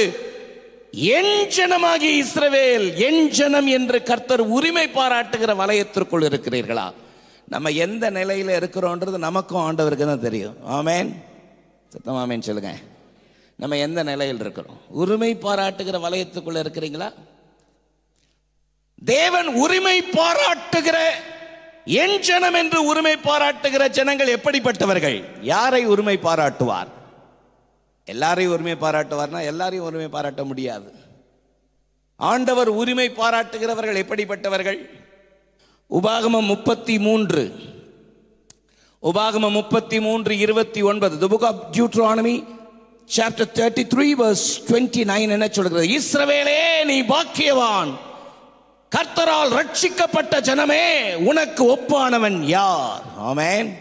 என் ஜனமாகிய இஸ்ரவேல், என் ஜனம் என்று கர்த்தர் உரிமை பாராட்டுகிற வலயத்திற்குள் இருக்கிறீர்களா? நம்ம எந்த நிலையில் இருக்கிறோன்றது நமக்கும் ஆண்டவருக்கு தான் தெரியும். ஆமேன், சத்தம் ஆமேன் சொல்லுங்க. நம்ம எந்த நிலையில் இருக்கிறோம்? உரிமை பாராட்டுகிற வலயத்துக்குள்ள இருக்கிறீங்களா? தேவன் உரிமை பாராட்டுகிற என் ஜனம் என்று உரிமை பாராட்டுகிற ஜனங்கள் எப்படிப்பட்டவர்கள்? யாரை உரிமை பாராட்டுவார்? எல்லாரையும் உரிமை பாராட்டுவார்னா எல்லாரையும் உரிமை பாராட்ட முடியாது. ஆண்டவர் உரிமை பாராட்டுகிறவர்கள் எப்படிப்பட்டவர்கள்? உபாகமம் 33 29. The book of Deuteronomy chapter 33 verse 29 என்ன சொல்கிறது? இஸ்ரவேலே நீ பாக்கியவான், கர்த்தரால் ரட்சிக்கப்பட்ட ஜனமே, உனக்கு ஒப்பானவன் யார்? ஆமென்.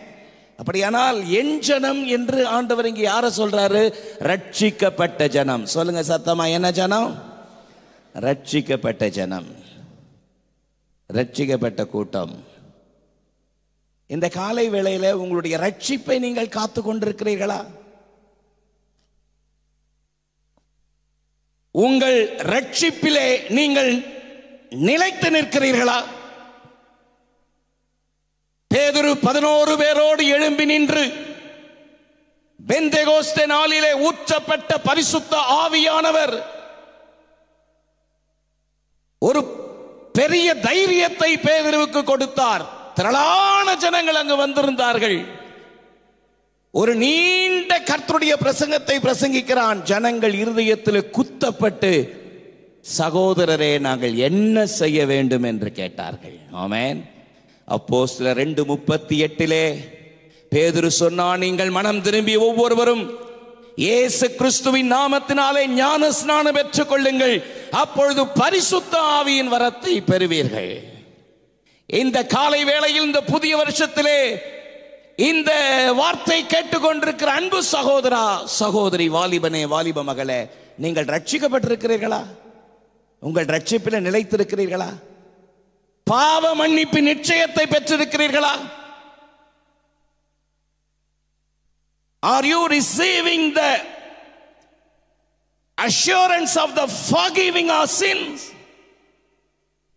அப்படியானால் என் ஜனம் என்று ஆண்டவர் இங்கே யார சொல்றாரு? ரட்சிக்கப்பட்ட ஜனம். சொல்லுங்க சத்தமா, என்ன ஜனம்? ரட்சிக்கப்பட்ட ஜனம், ரட்சிக்கப்பட்ட கூட்டம். இந்த காலை வேளையில உங்களுடைய ரட்சிப்பை நீங்கள் காத்து கொண்டிருக்கிறீர்களா? உங்கள் ரட்சிப்பிலே நீங்கள் நிலைத்து நிற்கிறீர்களா? பேதுரு 11 பேரோடு எழும்பி நின்று பெந்தெகோஸ்தே நாளிலே ஊற்றப்பட்ட பரிசுத்த ஆவியானவர் ஒரு பெரிய தைரியத்தை பேதுருவுக்கு கொடுத்தார். திரளான ஜனங்கள் அங்கு வந்திருந்தார்கள். ஒரு நீண்ட கர்த்தருடைய பிரசங்கத்தை பிரசங்கிக்கிறான். ஜனங்கள் இருதயத்தில் குத்தப்பட்டு, சகோதரரே நாங்கள் என்ன செய்ய வேண்டும் என்று கேட்டார்கள். ஆமென். அப்போஸ்தலர் 2:38 பேதுரு சொன்னான், நீங்கள் மனம் திரும்பி ஒவ்வொருவரும் இயேசு கிறிஸ்துவின் நாமத்தினாலே ஞான ஸ்நானம் பெற்றுக் கொள்ளுங்கள், அப்பொழுது பரிசுத்த ஆவியின் வரத்தை பெறுவீர்கள். இந்த காலை வேளையில், இந்த புதிய வருஷத்திலே இந்த வார்த்தை கேட்டுக்கொண்டிருக்கிற அன்பு சகோதரா, சகோதரி, வாலிபனே, வாலிப மகளே, நீங்கள் ரட்சிக்கப்பட்டிருக்கிறீர்களா? உங்கள் ரட்சிப்பில் நிலைத்திருக்கிறீர்களா? பாவ மன்னிப்பு நிச்சயத்தை பெற்றிருக்கிறீர்களா? Are you receiving the assurance of the forgiving our sins?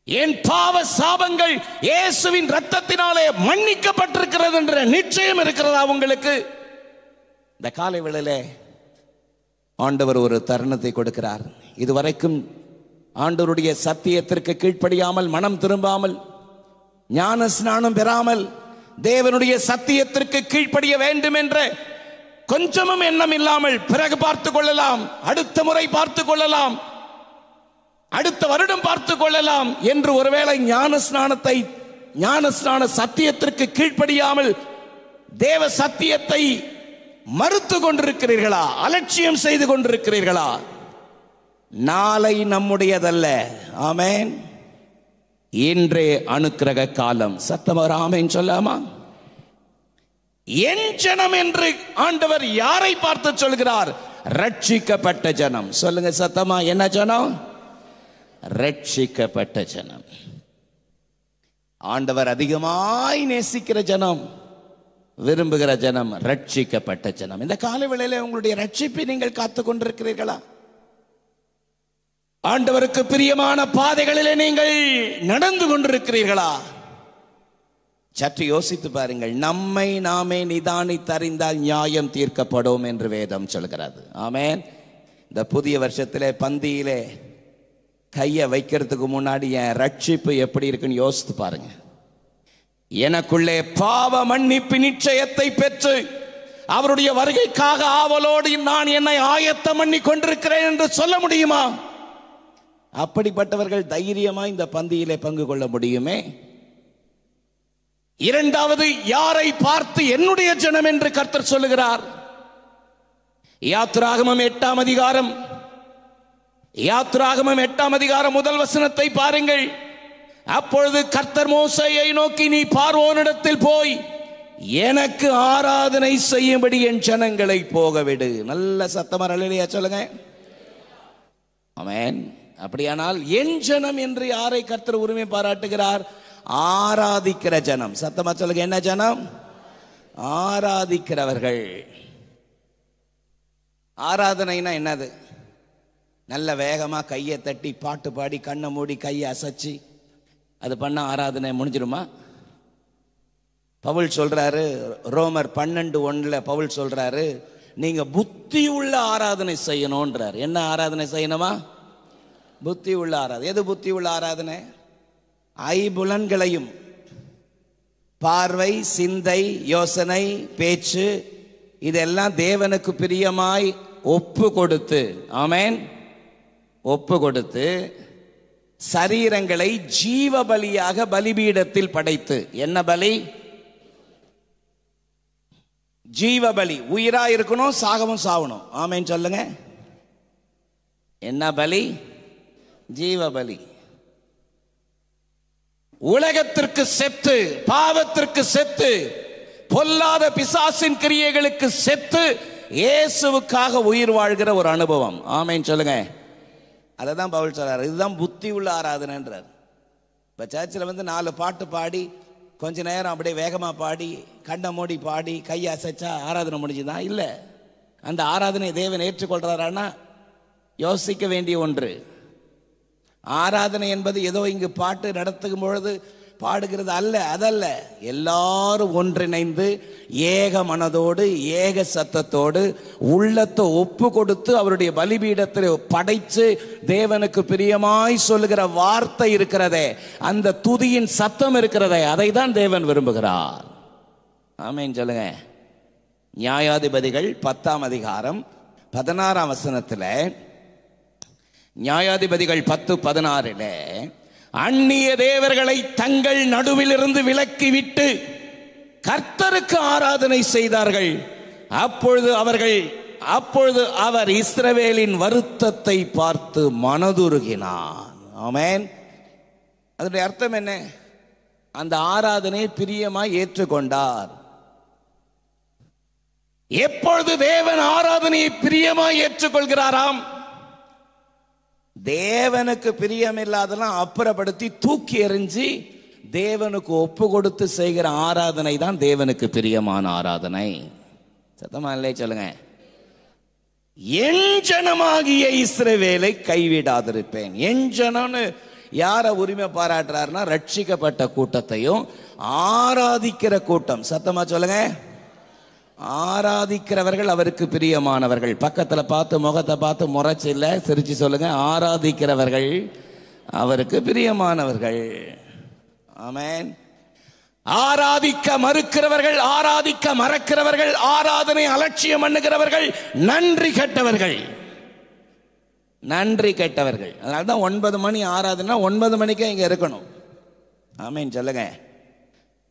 என் பாவ சாபங்கள் இயேசுவின் இரத்தத்தினாலே மன்னிக்கப்பட்டிருக்கிறது என்ற நிச்சயம் இருக்கிறதா உங்களுக்கு? இந்த காலை வேளையிலே ஆண்டவர் ஒரு தருணத்தை கொடுக்கிறார். இதுவரைக்கும் ஆண்டவருடைய சத்தியத்திற்கு கீழ்ப்படியாமல், மனம் திரும்பாமல், ஞான ஸ்நானம் பெறாமல், தேவனுடைய சத்தியத்திற்கு கீழ்ப்படிய வேண்டும் என்ற கொஞ்சமும் எண்ணம் இல்லாமல், பிறகு பார்த்துக் கொள்ளலாம், அடுத்த முறை பார்த்துக் கொள்ளலாம், அடுத்த வருடம் பார்த்துக் கொள்ளலாம் என்று ஒருவேளை ஞான ஸ்நான சத்தியத்திற்கு கீழ்ப்படியாமல் தேவ சத்தியத்தை மறுத்து கொண்டிருக்கிறீர்களா? அலட்சியம் செய்து கொண்டிருக்கிறீர்களா? நாளை நம்முடையதல்ல. ஆமென். இன்றே அனுக்கிரக காலம். சத்தமர் ஆமென் சொல்லாமா? என் ஜனம் என்று ஆண்டவர் யாரை பார்த்து சொல்கிறார்? ரட்சிக்கப்பட்ட ஜனம். சொல்லுங்க சத்தமா, என்ன ஜனம்? ரட்சிக்கப்பட்ட ஜனம். ஆண்டவர் அதிகமாய் நேசிக்கிற ஜனம், விரும்புகிற ஜனம், ரட்சிக்கப்பட்ட ஜனம். இந்த கால வேளையில உங்களுடைய ரட்சிப்பை நீங்கள் காத்துக் கொண்டிருக்கிறீர்களா? ஆண்டவருக்கு பிரியமான பாதைகளிலே நீங்கள் நடந்து கொண்டிருக்கிறீர்களா? சற்று யோசித்து பாருங்கள். நம்மை நாமே நிதானித்தறிந்தால் நியாயம் தீர்க்கப்படும் என்று வேதம் சொல்கிறது. ஆமென். இந்த புதிய வருஷத்திலே பந்தியிலே கையை வைக்கிறதுக்கு முன்னாடி என் ரட்சிப்பு எப்படி இருக்குன்னு யோசித்து பாருங்க. எனக்குள்ளே பாவ மன்னிப்பு நிச்சயத்தை பெற்று அவருடைய வருகைக்காக ஆவலோடு நான் என்னை ஆயத்தம் பண்ணி கொண்டிருக்கிறேன் என்று சொல்ல முடியுமா? அப்படிப்பட்டவர்கள் தைரியமா இந்த பந்தியிலே பங்கு கொள்ள முடியுமே. இரண்டாவது, யாரை பார்த்து என்னுடைய ஜனம் என்று கர்த்தர் சொல்லுகிறார்? யாத்ராகமம் 8 அதிகாரம் முதல் வசனத்தை பாருங்கள். அப்பொழுது கர்த்தர் மோசேயை நோக்கி, நீ பார்வோனிடத்தில் போய் எனக்கு ஆராதனை செய்யும்படி என் ஜனங்களை போகவிடு. நல்ல சத்தமா அல்லேலூயா சொல்லுங்க. ஆமென். அப்படியானால் என் ஜனம் என்று யாரை கர்த்தர் உரிமை பாராட்டுகிறார்? ஆராதிக்கிற ஜனம். சத்தமா சொல்லுங்க, என்ன ஜனம்? ஆராதிக்கிறவர்கள். ஆராதனைனா என்னது? நல்ல வேகமாக கையை தட்டி பாட்டு பாடி கண்ணை மூடி கையை அசைச்சு அது பண்ண ஆராதனை முடிஞ்சிருமா? பவுல் சொல்றாரு, ரோமர் 12:1 பவுல் சொல்றாரு, நீங்க புத்தி உள்ள ஆராதனை செய்யணும்ன்றார். என்ன ஆராதனை செய்யணுமா? புத்தி உள்ள ஆராதனை. எது புத்தி உள்ள ஆராதனை? ஐம்புலன்களையும், பார்வை, சிந்தை, யோசனை, பேச்சு, இதெல்லாம் தேவனுக்கு பிரியமாய் ஒப்பு கொடுத்து, ஆமென், ஒப்பு கொடுத்து சரீரங்களை ஜீவ பலியாக பலிபீடத்தில் படைத்து. என்ன பலி? ஜீவ பலி. உயிரா இருக்கணும், சாகவும் சாவணும். ஆமென் சொல்லுங்க. என்ன பலி? ஜீவ பலி. உலகத்திற்கு செத்து, பாவத்திற்கு செத்து, பொல்லாத பிசாசின் கிரியைகளுக்கு செத்து இயேசுவுக்காக உயிர் வாழ்கிற ஒரு அனுபவம். ஆமென் சொல்லுங்க. அதான் பவுல் சொல்றாரு, இதுதான் புத்தி உள்ள ஆராதனைன்றார். இப்ப சர்ச்சில் 4 பாட்டு பாடி கொஞ்ச நேரம் அப்படியே வேகமா பாடி கண்ணை மூடி பாடி கையை அசைச்சா ஆராதனை முடிஞ்சுதான்? இல்லை. அந்த ஆராதனை தேவன் ஏற்றுக்கொள்றாரான்னா யோசிக்க வேண்டிய ஒன்று. ஆராதனை என்பது ஏதோ இங்கு பாட்டு நடத்தும் பொழுது பாடுகிறது அல்ல, அதல்ல. எல்லாரும் ஒன்றிணைந்து ஏக மனதோடு ஏக சத்தத்தோடு உள்ளத்தை ஒப்பு கொடுத்து அவருடைய பலிபீடத்தில் படைச்சு தேவனுக்கு பிரியமாய் சொல்லுகிற வார்த்தை இருக்கிறதே, அந்த துதியின் சத்தம் இருக்கிறதே, அதை தான் தேவன் விரும்புகிறார். ஆமென் சொல்லுங்க. நியாயாதிபதிகள் 10ஆம் அதிகாரம் 16ஆம் வசனத்தில், நியாயாதிபதிகள் 10:16 அந்நிய தேவர்களை தங்கள் நடுவிலிருந்து விலக்கிவிட்டு கர்த்தருக்கு ஆராதனை செய்தார்கள். அப்பொழுது அவர் இஸ்ரவேலின் வருத்தத்தை பார்த்து மனதுருகினார். ஆமென். அதனுடைய அர்த்தம் என்ன? அந்த ஆராதனை பிரியமாய் ஏற்றுக்கொண்டார். எப்பொழுது தேவன் ஆராதனையை பிரியமாய் ஏற்றுக்கொள்கிறாராம், தேவனுக்கு பிரியமில்லாதெல்லாம் அப்புறப்படுத்தி தூக்கி எறிஞ்சி தேவனுக்கு ஒப்பு கொடுத்து செய்கிற ஆராதனை தான் தேவனுக்கு பிரியமான ஆராதனை. சத்தமா இல்லை சொல்லுங்க. என் ஜனமாகிய இஸ்ரவேலை கைவிடாதிருப்பேன். என் ஜனம்னு யார உரிமை பாராட்டுறாருன்னா ரட்சிக்கப்பட்ட கூட்டத்தையும் ஆராதிக்கிற கூட்டம். சத்தமா சொல்லுங்க. ஆராதிக்கிறவர்கள் அவருக்கு பிரியமானவர்கள். பக்கத்துல பார்த்து முகத்தை பார்த்து முறைச்சு இல்ல, சிரிச்சு சொல்லுங்க, ஆராதிக்கிறவர்கள் அவருக்கு பிரியமானவர்கள். ஆமென். ஆராதிக்க மறுக்கிறவர்கள், ஆராதிக்க மறக்கிறவர்கள், ஆராதனை அலட்சியம் பண்ணுகிறவர்கள் நன்றி கெட்டவர்கள். நன்றி கெட்டவர்கள். அதனால்தான் 9 மணி ஆராதனை 9 மணிக்கே இங்க இருக்கணும். ஆமென் சொல்லுங்க.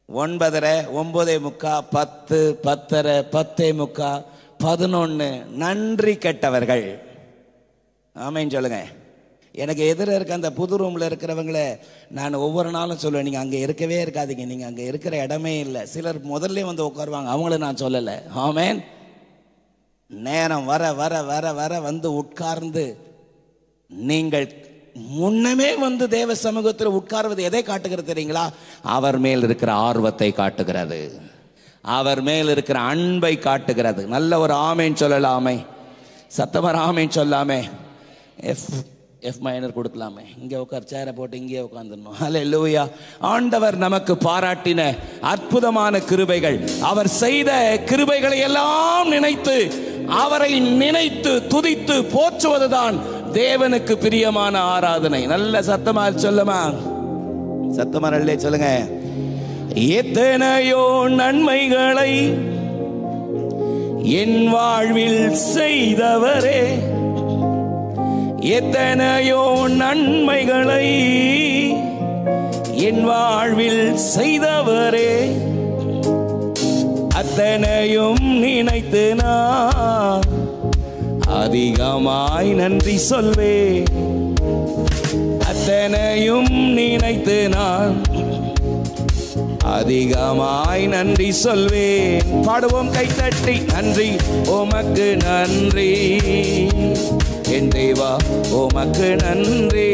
9:30, 9:45, 10, 10:30, 10:45, 11 நன்றி கெட்டவர்கள். ஆமென் சொல்லுங்க. எனக்கு எதிர இருக்க அந்த புது ரூம்ல இருக்கிறவங்களை நான் ஒவ்வொரு நாளும் சொல்லுவேன், நீங்க அங்க இருக்கவே இருக்காதீங்க, நீங்க அங்க இருக்கிற இடமே இல்லை. சிலர் முதல்ல வந்து உட்காருவாங்க, அவங்கள நான் சொல்லலை. ஆமென். நேரம் வர வர வர வர வந்து உட்கார்ந்து நீங்கள் முன்னமே வந்து தேவ சமூகத்தில் உட்கார்வது எதை காட்டுகிறது தெரியுங்களா? அவர் மேல் இருக்கிற ஆர்வத்தை காட்டுகிறது, அவர் மேல் இருக்கிற அன்பை காட்டுகிறது. நல்ல ஒரு ஆமேன் சொல்லலாமே, சத்தமர் ஆமேன் சொல்லாமே. எஃப் மைனர் கொடுக்கலாமே. இங்கே உட்கார், சேரை போட்டு இங்கே உட்காந்துடணும். ஹல்லேலூயா. ஆண்டவர் நமக்கு பாராட்டின அற்புதமான கிருபைகள், அவர் செய்த கிருபைகளை எல்லாம் நினைத்து அவரை நினைத்து துதித்து போற்றுவதுதான் தேவனுக்கு பிரியமான ஆராதனை. நல்ல சத்தமா சொல்லுமா, சத்தமா நல்லே சொல்லுங்க. எத்தனையோ நன்மைகளை என் வாழ்வில் செய்தவரே, எத்தனையோ நன்மைகளை என் வாழ்வில் செய்தவரே, அத்தனையும் நினைத்து நான் அதிகமாய் நன்றி சொல்வே, அத்தனையும் நினைத்து நான் அதிகமாய் நன்றி சொல்வேன். பாடுவோம் கைத்தட்டி, நன்றி உமக்கு நன்றி என் தேவா உமக்கு நன்றி.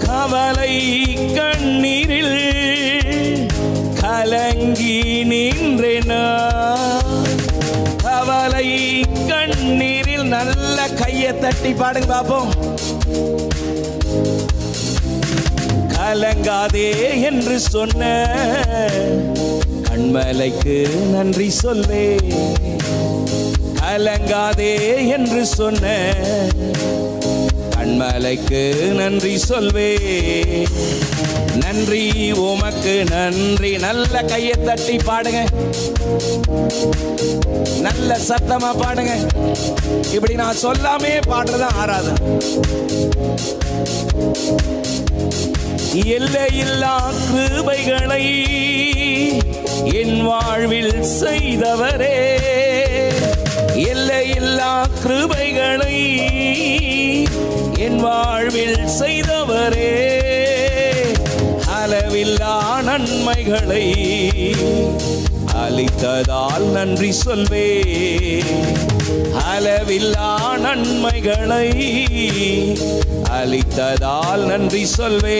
கவலை கண் கலங்கி நின்றேனா, கவலை கண்ணீரில். நல்ல கையை தட்டி பாடுங்க பாப்போம். கலங்காதே என்று சொன்ன கண்மலைக்கு நன்றி சொல்வே. கலங்காதே என்று சொன்ன கண்மலைக்கு நன்றி சொல்வே. நன்றி உமக்கு நன்றி. நல்ல கையை தட்டி பாடுங்க, நல்ல சத்தமா பாடுங்க. இப்படி நான் சொல்லாமே பாடுறதா ஆராதனை. எல்லையில்லா கிருபைகளை என் வாழ்வில் செய்தவரே, எல்லையில்லா கிருபைகளை என் வாழ்வில் செய்தவரே, அளவில்லா நன்மைகளை அளித்ததால் நன்றி சொல்வே. அளவில்லா நன்மைகளை அளித்ததால் நன்றி சொல்வே.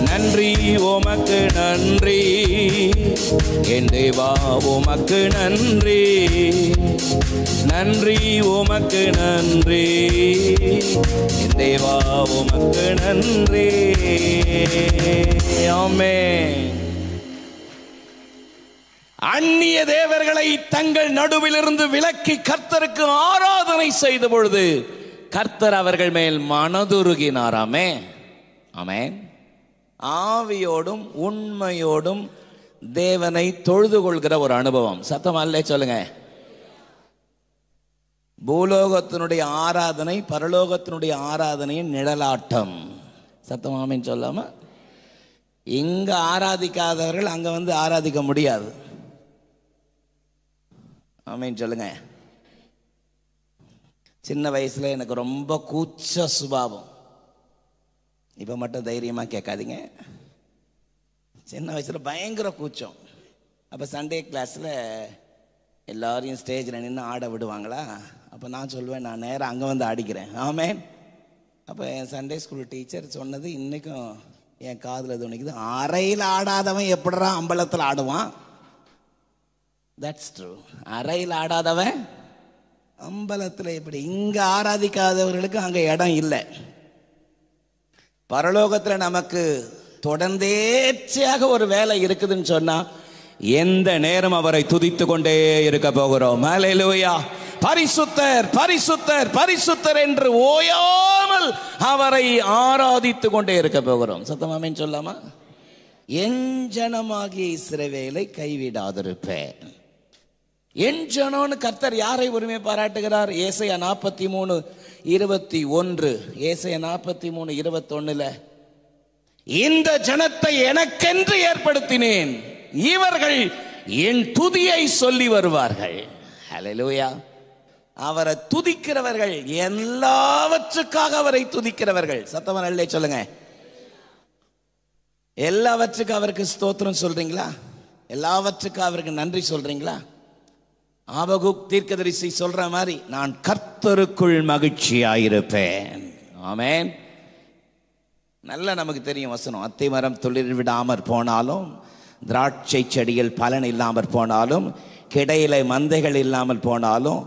நன்றி உமக்கு நன்றி என் தேவா, உமக்கு நன்றி. நன்றி உமக்கு நன்றி என் தேவா, உமக்கு நன்றி. ஆமென். அந்நிய தேவர்களை தங்கள் நடுவிலிருந்து விலக்கி கர்த்தருக்கு ஆராதனை செய்த பொழுது கர்த்தர் அவர்கள் மேல் மனதுருகினாராமே. ஆமென். ஆவியோடும் உண்மையோடும் தேவனை தொழுது கொள்கிற ஒரு அனுபவம். சத்தம் அல்ல சொல்லுங்க. பூலோகத்தினுடைய ஆராதனை பரலோகத்தினுடைய ஆராதனையின் நிழலாட்டம். சத்தம் ஆமென் சொல்லாம. இங்க ஆராதிக்காதவர்கள் அங்க வந்து ஆராதிக்க முடியாது. ஆமென் சொல்லுங்க. சின்ன வயசுல எனக்கு ரொம்ப கூச்ச சுபாவம். இப்ப மட்டும் தைரியமா கேட்காதீங்க. சின்ன வயசுல பயங்கர கூச்சம். அப்ப சண்டே கிளாஸ்ல எல்லாரையும் ஸ்டேஜில் நின்று ஆட விடுவாங்களா? அப்போ நான் சொல்லுவேன், நான் நேராக அங்கே வந்து ஆடிக்கிறேன். ஆமென். அப்போ என் சண்டே ஸ்கூல் டீச்சர் சொன்னது இன்றைக்கும் என் காதில் துணிக்குது. அறையில் ஆடாதவன் எப்படிடா அம்பலத்தில் ஆடுவான்? That's true. அறையில் ஆடாதவன் அம்பலத்தில் எப்படி? இங்கே ஆராதிக்காதவர்களுக்கு அங்கே இடம் இல்லை. பரலோகத்தில் நமக்கு தொடர்ந்தேர்ச்சியாக ஒரு வேலை இருக்குதுன்னு சொன்னால் எந்த நேரம் அவரை துதித்து கொண்டே இருக்க போகிறோம். ஹல்லேலூயா. பரிசுத்தர் பரிசுத்தர் பரிசுத்தர் என்று ஓயாமல் அவரை ஆராதித்து கொண்டே இருக்க போகிறோம். சத்தமாமேன்னு சொல்லாமா? என் ஜனமாகிய இஸ்ரவேலை கைவிடாதிருப்பேன். என் ஜனம்னு கர்த்தர் யாரை உரிமை பாராட்டுகிறார்? ஏசாயா 43:21. ஏசாயா 43:21 இந்த ஜனத்தை எனக்கென்று ஏற்படுத்தினேன், இவர்கள் என் துதியை சொல்லி வருவார்கள். ஹல்லேலூயா. அவரை துதிக்கிறவர்கள், எல்லாவற்றுக்காக அவரை துதிக்கிறவர்கள். சத்தமா நல்லே சொல்லுங்க. எல்லாவற்றுக்கும் அவருக்கு ஸ்தோத்திரம் சொல்றீங்களா? எல்லாவற்றுக்கும் அவருக்கு நன்றி சொல்றீங்களா? ஆபகுக் தீர்க்கதரிசி சொல்ற மாதிரி, நான் கர்த்தருக்குள் மகிழ்ச்சியாயிருப்பேன். ஆமென். நல்லா நமக்கு தெரியும் வசனம். அத்தி மரம் துளிர் விடாமற் போனாலும், திராட்சை செடியில் பலன் இல்லாமற் போனாலும், கிடையில மந்தைகள் இல்லாமல் போனாலும்,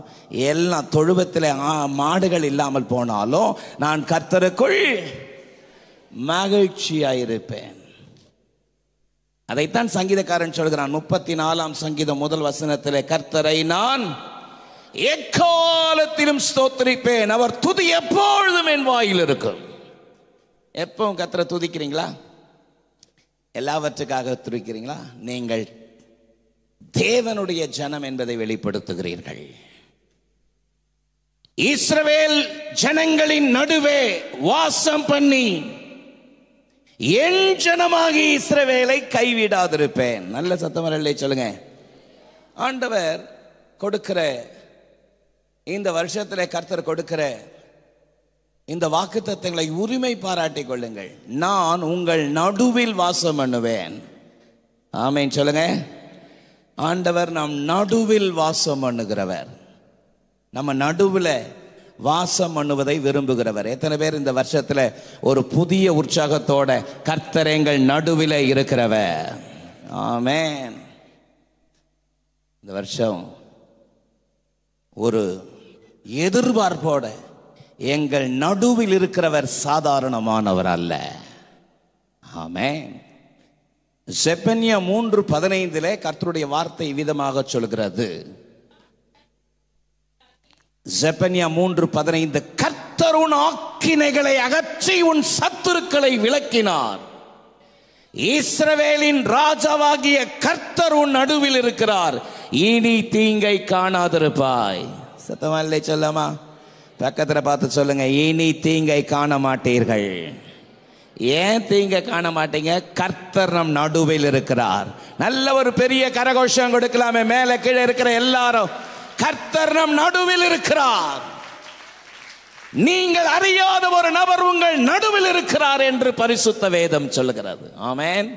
எல்லாம் தொழுவத்தில் மாடுகள் இல்லாமல் போனாலும், நான் கர்த்தருக்குள் மகிழ்ச்சியாயிருப்பேன். அதைத்தான் சங்கீதக்காரன் சொல்கிறான். 34ஆம் சங்கீதம் 1 வசனத்திலே, கர்த்தரை நான் எக்காலத்திலும் ஸ்தோத்திரிப்பேன், அவர் துதி எப்பொழுதும் என் வாயில் இருக்கும். எப்பவும் கர்த்தரை துதிக்கிறீங்களா? எல்லாவற்றுக்காக துதிக்கிறீங்களா? நீங்கள் தேவனுடைய ஜனம் என்பதை வெளிப்படுத்துகிறீர்கள். இஸ்ரவேல் ஜனங்களின் நடுவே வாசம் பண்ணி என் ஜனமாகி இஸ்ரவேலை கைவிடாதிருப்பேன். நல்ல சத்தமரல்லே சொல்லுங்க. ஆண்டவர் கொடுக்கிற இந்த வருஷத்துல கர்த்தர் கொடுக்கிற இந்த வாக்குத்தத்தங்களை உரிமை பாராட்டிக் கொள்ளுங்கள். நான் உங்கள் நடுவில் வாசம் பண்ணுவேன். ஆமென் சொல்லுங்க. ஆண்டவர் நம் நடுவில் வாசம் பண்ணுகிறவர். நம்ம நடுவில் வாசம் பண்ணுவதை விரும்புகிறவர். எத்தனை பேர் இந்த வருஷத்துல ஒரு புதிய உற்சாகத்தோட கர்த்தர் எங்கள் நடுவில் இருக்கிறவர்? ஆமென். இந்த வருஷம் ஒரு எதிர்பார்ப்போட எங்கள் நடுவில் இருக்கிறவர் சாதாரணமானவர் அல்ல. ஆமென். செப்பனியா 3:15 கர்த்தருடைய வார்த்தை விதமாக சொல்கிறது. செப்பனியா 3:15, கர்த்தர் உன் ஆக்கினைகளை அகற்றி உன் சத்துருக்களை விலக்கினார். இஸ்ரவேலின் ராஜாவாகிய கர்த்தர் உன் நடுவில் இருக்கிறார், இனி தீங்கை காணாதிருப்பாய். சத்தமா இல்லை சொல்லாமா? பக்கத்துல பார்த்து சொல்லுங்க, இனி தீங்கை காண மாட்டீர்கள். ஏன் தீங்கை காண மாட்டீங்க? கர்த்தர் நம் நடுவில் இருக்கிறார். நல்ல ஒரு பெரிய கரகோஷம் கொடுக்கலாமே மேல கீழே இருக்கிற எல்லாரும். கர்த்தர் நம் நடுவில் இருக்கிறார். நீங்கள் அறியாத ஒரு நபர் உங்கள் நடுவில் இருக்கிறார் என்று பரிசுத்த வேதம் சொல்லுகிறது. ஆமென்.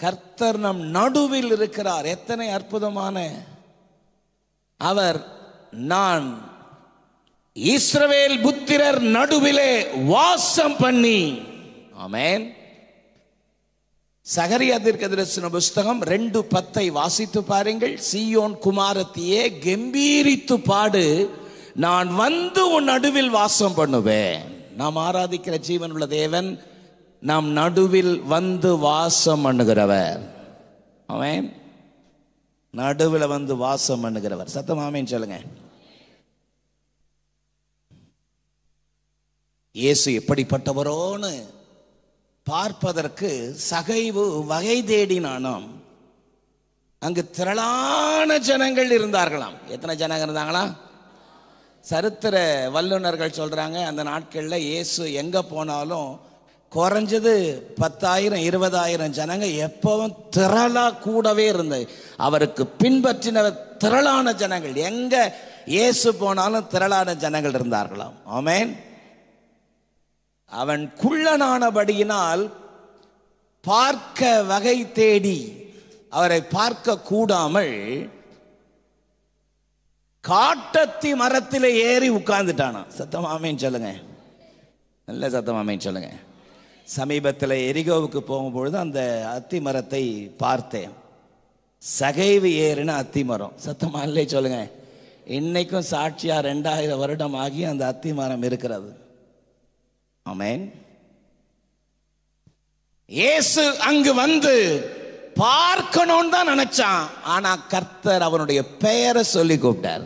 கர்த்தர் நம் நடுவில் இருக்கிறார். எத்தனை அற்புதமான அவர். நான் இஸ்ரவேல் புத்திரர் நடுவிலே வாசம் பண்ணி. ஆமென். சகரியா தீர்க்கதரிசன புஸ்தகம் 2:10 வாசித்து பாருங்கள். சீயோன் குமாரத்தியே கம்பீரித்து பாடு, நான் வந்து உன் நடுவில் வாசம் பண்ணுவேன். நாம் ஆராதிக்கிற ஜீவன் உள்ள தேவன் நம் நடுவில் வந்து வாசம் பண்ணுகிறவர். ஆமென். நடுவில் வந்து வாசம் பண்ணுகிறவர். சத்தம் ஆமென் சொல்லுங்க. இயேசு எப்படிப்பட்டவரோன்னு பார்ப்பதற்கு சகைவு வகை தேடினானாம். அங்கு திரளான ஜனங்கள் இருந்தார்களாம். எத்தனை ஜனங்கள் இருந்தாங்களா? சரித்திர வல்லுநர்கள் சொல்றாங்க, அந்த நாட்களில் இயேசு எங்க போனாலும் குறைஞ்சது 10,000 20,000 ஜனங்க எப்பவும் திரளா கூடவே இருந்தது. அவருக்கு பின்பற்றின திரளான ஜனங்கள், எங்க இயேசு போனாலும் திரளான ஜனங்கள் இருந்தார்களாம். ஆமென். அவன் குள்ளனானபடியினால் பார்க்க வகை தேடி அவரை பார்க்க கூடாமல் காட்டத்தி மரத்தில் ஏறி உட்கார்ந்துட்டானா. சத்தம் ஆமென் சொல்லுங்க. நல்ல சத்தம் ஆமென் சொல்லுங்க. சமீபத்தில் எரிகோவுக்கு போகும்பொழுது அந்த அத்தி மரத்தை பார்த்தேன். சகைவு ஏறின அத்தி மரம். சத்தமா இல்லை சொல்லுங்க. இன்னைக்கும் சாட்சியா 2000 வருடம் ஆகி அந்த அத்தி மரம் இருக்கிறது. ஆமென். இயேசு அங்கு வந்து பார்க்கணும்னு தான் நினைச்சான். ஆனா கர்த்தர் அவனுடைய பெயரை சொல்லி கூப்பிட்டார்.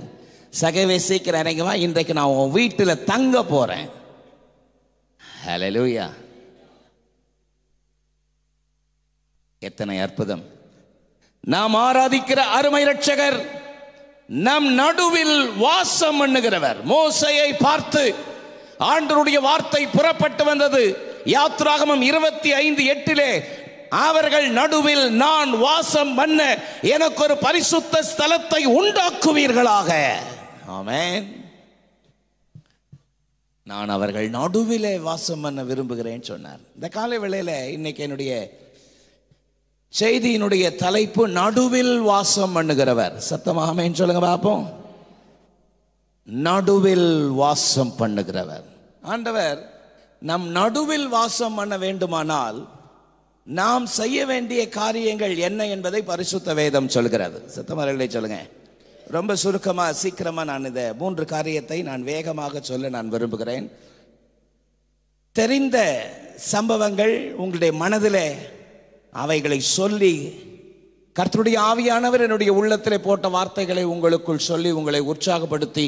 சகைவே சீக்கிரம் இறங்கி வா, இன்றைக்கு நான் உன் வீட்டில் தங்க போறேன். ஹல்லேலூயா. எத்தனை அற்புதம். நாம் ஆராதிக்கிற அருமை இரட்சகர் நம் நடுவில் வாசம் பண்ணுகிறவர். மோசேயை பார்த்து ஆண்டவருடைய வார்த்தை புறப்பட்டு வந்தது. யாத்ராகமம் 25:8 அவர்கள் நடுவில் நான் வாசம் பண்ண எனக்கு ஒரு பரிசுத்த ஸ்தலத்தை உண்டாக்குவீர்களாக. ஆமென். நான் அவர்கள் நடுவிலே வாசம் பண்ண விரும்புகிறேன் சொன்னார். இந்த காலை வேளையில இன்னைக்கு என்னுடைய செய்தியினுடைய தலைப்பு நடுவில் வாசம் பண்ணுகிறவர். சத்தமா ஆமென் சொல்லுங்க பாப்போம். நடுவில் வாசம் பண்ணுகிறவர். ஆண்டவர் நம் நடுவில் வாசம் பண்ண வேண்டுமானால் நாம் செய்ய வேண்டிய காரியங்கள் என்ன என்பதை பரிசுத்த வேதம் சொல்கிறது. சத்தமரலை சொல்லுங்க. ரொம்ப சுருக்கமா சீக்கிரமா நான் இந்த 3 காரியத்தை நான் வேகமாக சொல்ல நான் விரும்புகிறேன். தெரிந்த சம்பவங்கள் உங்களுடைய மனதிலே அவைகளை சொல்லி, கர்த்தருடைய ஆவியானவர் என்னுடைய உள்ளத்திலே போட்ட வார்த்தைகளை உங்களுக்குள் சொல்லி உங்களை உற்சாகப்படுத்தி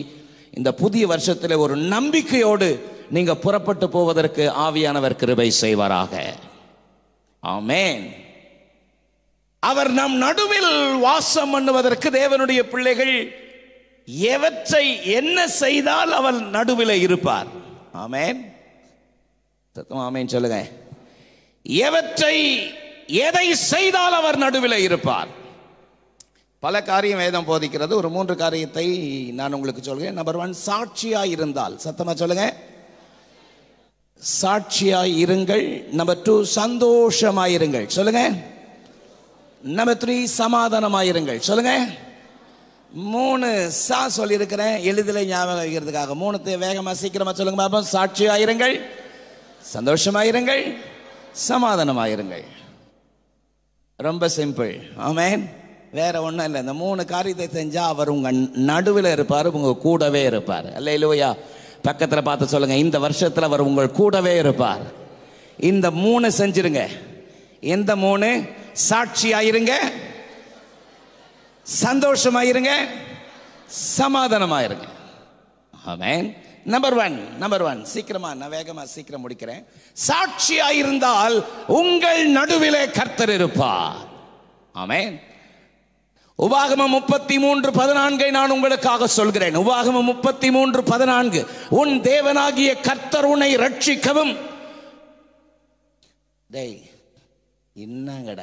இந்த புதிய வருஷத்தில் ஒரு நம்பிக்கையோடு நீங்க புறப்பட்டு போவதற்கு ஆவியானவர் கிருபை செய்வாராக. ஆமென். அவர் நம் நடுவில் வாசம் பண்ணுவதற்கு தேவனுடைய பிள்ளைகள் எவற்றை என்ன செய்தால் அவர் நடுவில் இருப்பார். ஆமென். ஆமென் சொல்லுங்க. எதை செய்தால் அவர் நடுவில் இருப்பார். பல காரியம் வேதம் போதிக்கிறது. ஒரு 3 காரியத்தை நான் உங்களுக்கு சொல்கிறேன். நம்பர் 1, சாட்சியாய் இருந்தால். சத்தமா சொல்லுங்க. சாட்சியாய் இருங்கள். நம்பர் 2, சந்தோஷமாயிருங்கள். சொல்லுங்க. நம்பர் 3, சமாதானமாயிருங்கள். சொல்லுங்க. 3 சொல்லி இருக்கிறேன் எளிதில் ஞாபகம் வைக்கிறதுக்காக. 3 வேகமா சீக்கிரமா சொல்லுங்க பாப்போம். சாட்சியாயிருங்கள், சந்தோஷமாயிருங்கள், சமாதானமாயிருங்கள். ரொம்ப சிம்பிள். ஆமென். வேற ஒன்றும் இல்லை. இந்த 3 காரியத்தை செஞ்சால் அவர் உங்கள் நடுவில் இருப்பார், உங்கள் கூடவே இருப்பார். அல்லேலூயா. பக்கத்தில் பார்த்து சொல்லுங்க, இந்த வருஷத்தில் அவர் உங்கள் கூடவே இருப்பார். இந்த 3 செஞ்சிருங்க. எந்த 3? சாட்சியாயிருங்க, சந்தோஷமாயிருங்க, சமாதானமாயிருங்க. ஆமென். நம்பர் ஒன் சீக்கிரமா, நான் வேகமா சீக்கிரம் முடிக்கிறேன். சாட்சியாயிருந்தால் உங்கள் நடுவிலே கர்த்தர் இருப்பார். ஆமென். உபாகமம் 33:14 நான் உங்களுக்காக சொல்கிறேன். உபாகமம் 33:14 உன் தேவனாகிய கர்த்தர் உன்னை ரட்சிக்கவும். டேய் என்னங்கட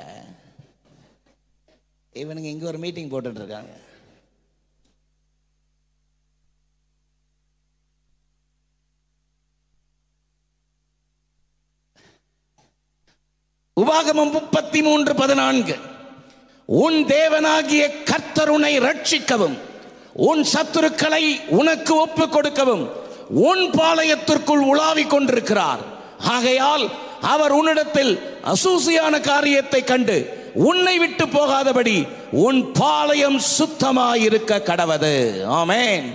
இவனுங்க இங்க ஒரு மீட்டிங் போட்டுட்டு இருக்காங்க. உபாகமம் 33:14 உன் தேவனாகிய கர்த்தர் உன்னை ரட்சிக்கவும், உன் சத்துருக்களை உனக்கு ஒப்புக் கொடுக்கவும் உன் பாளையத்திற்குள் உலாவிக் கொண்டிருக்கிறார். ஆகையால் அவர் உன்னிடத்தில் அசூசியான காரியத்தை கண்டு உன்னை விட்டு போகாதபடி உன் பாளையம் சுத்தமாயிருக்க கடவது. ஆமென்.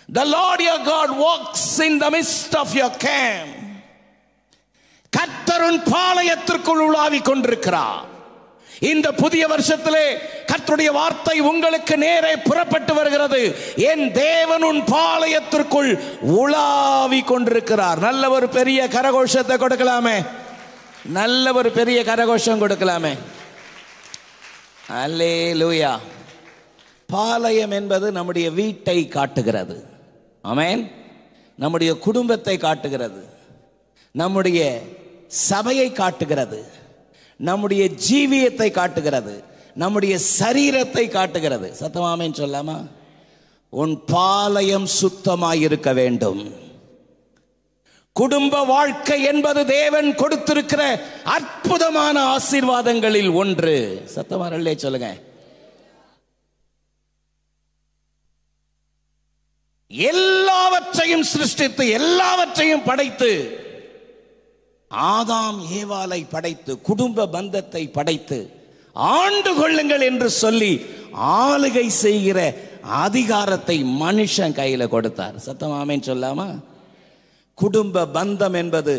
The Lord your God walks in the midst of your camp. கர்த்தர் உன் பாளையத்திற்குள் உலாவிக் கொண்டிருக்கிறார். இந்த புதிய வருஷத்திலே கர்த்தருடைய வார்த்தை உங்களுக்கு நேரே புறப்பட்டு வருகிறது. என் தேவன் உன் பாளையத்திற்குள் உலாவிக் கொண்டிருக்கிறார். நல்ல ஒரு பெரிய கரகோஷத்தை கொடுக்கலாமே. நல்ல ஒரு பெரிய கரகோஷம் கொடுக்கலாமே. அல்லேலூயா. பாளையம் என்பது நம்முடைய வீட்டை காட்டுகிறது. ஆமென். நம்முடைய குடும்பத்தை காட்டுகிறது, நம்முடைய சபையை காட்டுகிறது, நம்முடைய ஜீவியத்தை காட்டுகிறது, நம்முடைய சரீரத்தை காட்டுகிறது. சத்தமாமேன்னு சொல்லாமா? உன் பாளையம் சுத்தமாயிருக்க வேண்டும். குடும்ப வாழ்க்கை என்பது தேவன் கொடுத்திருக்கிற அற்புதமான ஆசீர்வாதங்களில் ஒன்று. சத்தமாரல்லே சொல்லுங்க. எல்லாவற்றையும் சிருஷ்டித்து எல்லாவற்றையும் படைத்து, ஆதாம் ஏவாளை படைத்து, குடும்ப பந்தத்தை படைத்து ஆண்டு கொள்ளுங்கள் என்று சொல்லி ஆளுகை செய்கிற அதிகாரத்தை மனுஷன் கையில கொடுத்தார். சத்தமாமேன்னு சொல்லாமா? குடும்ப பந்தம் என்பது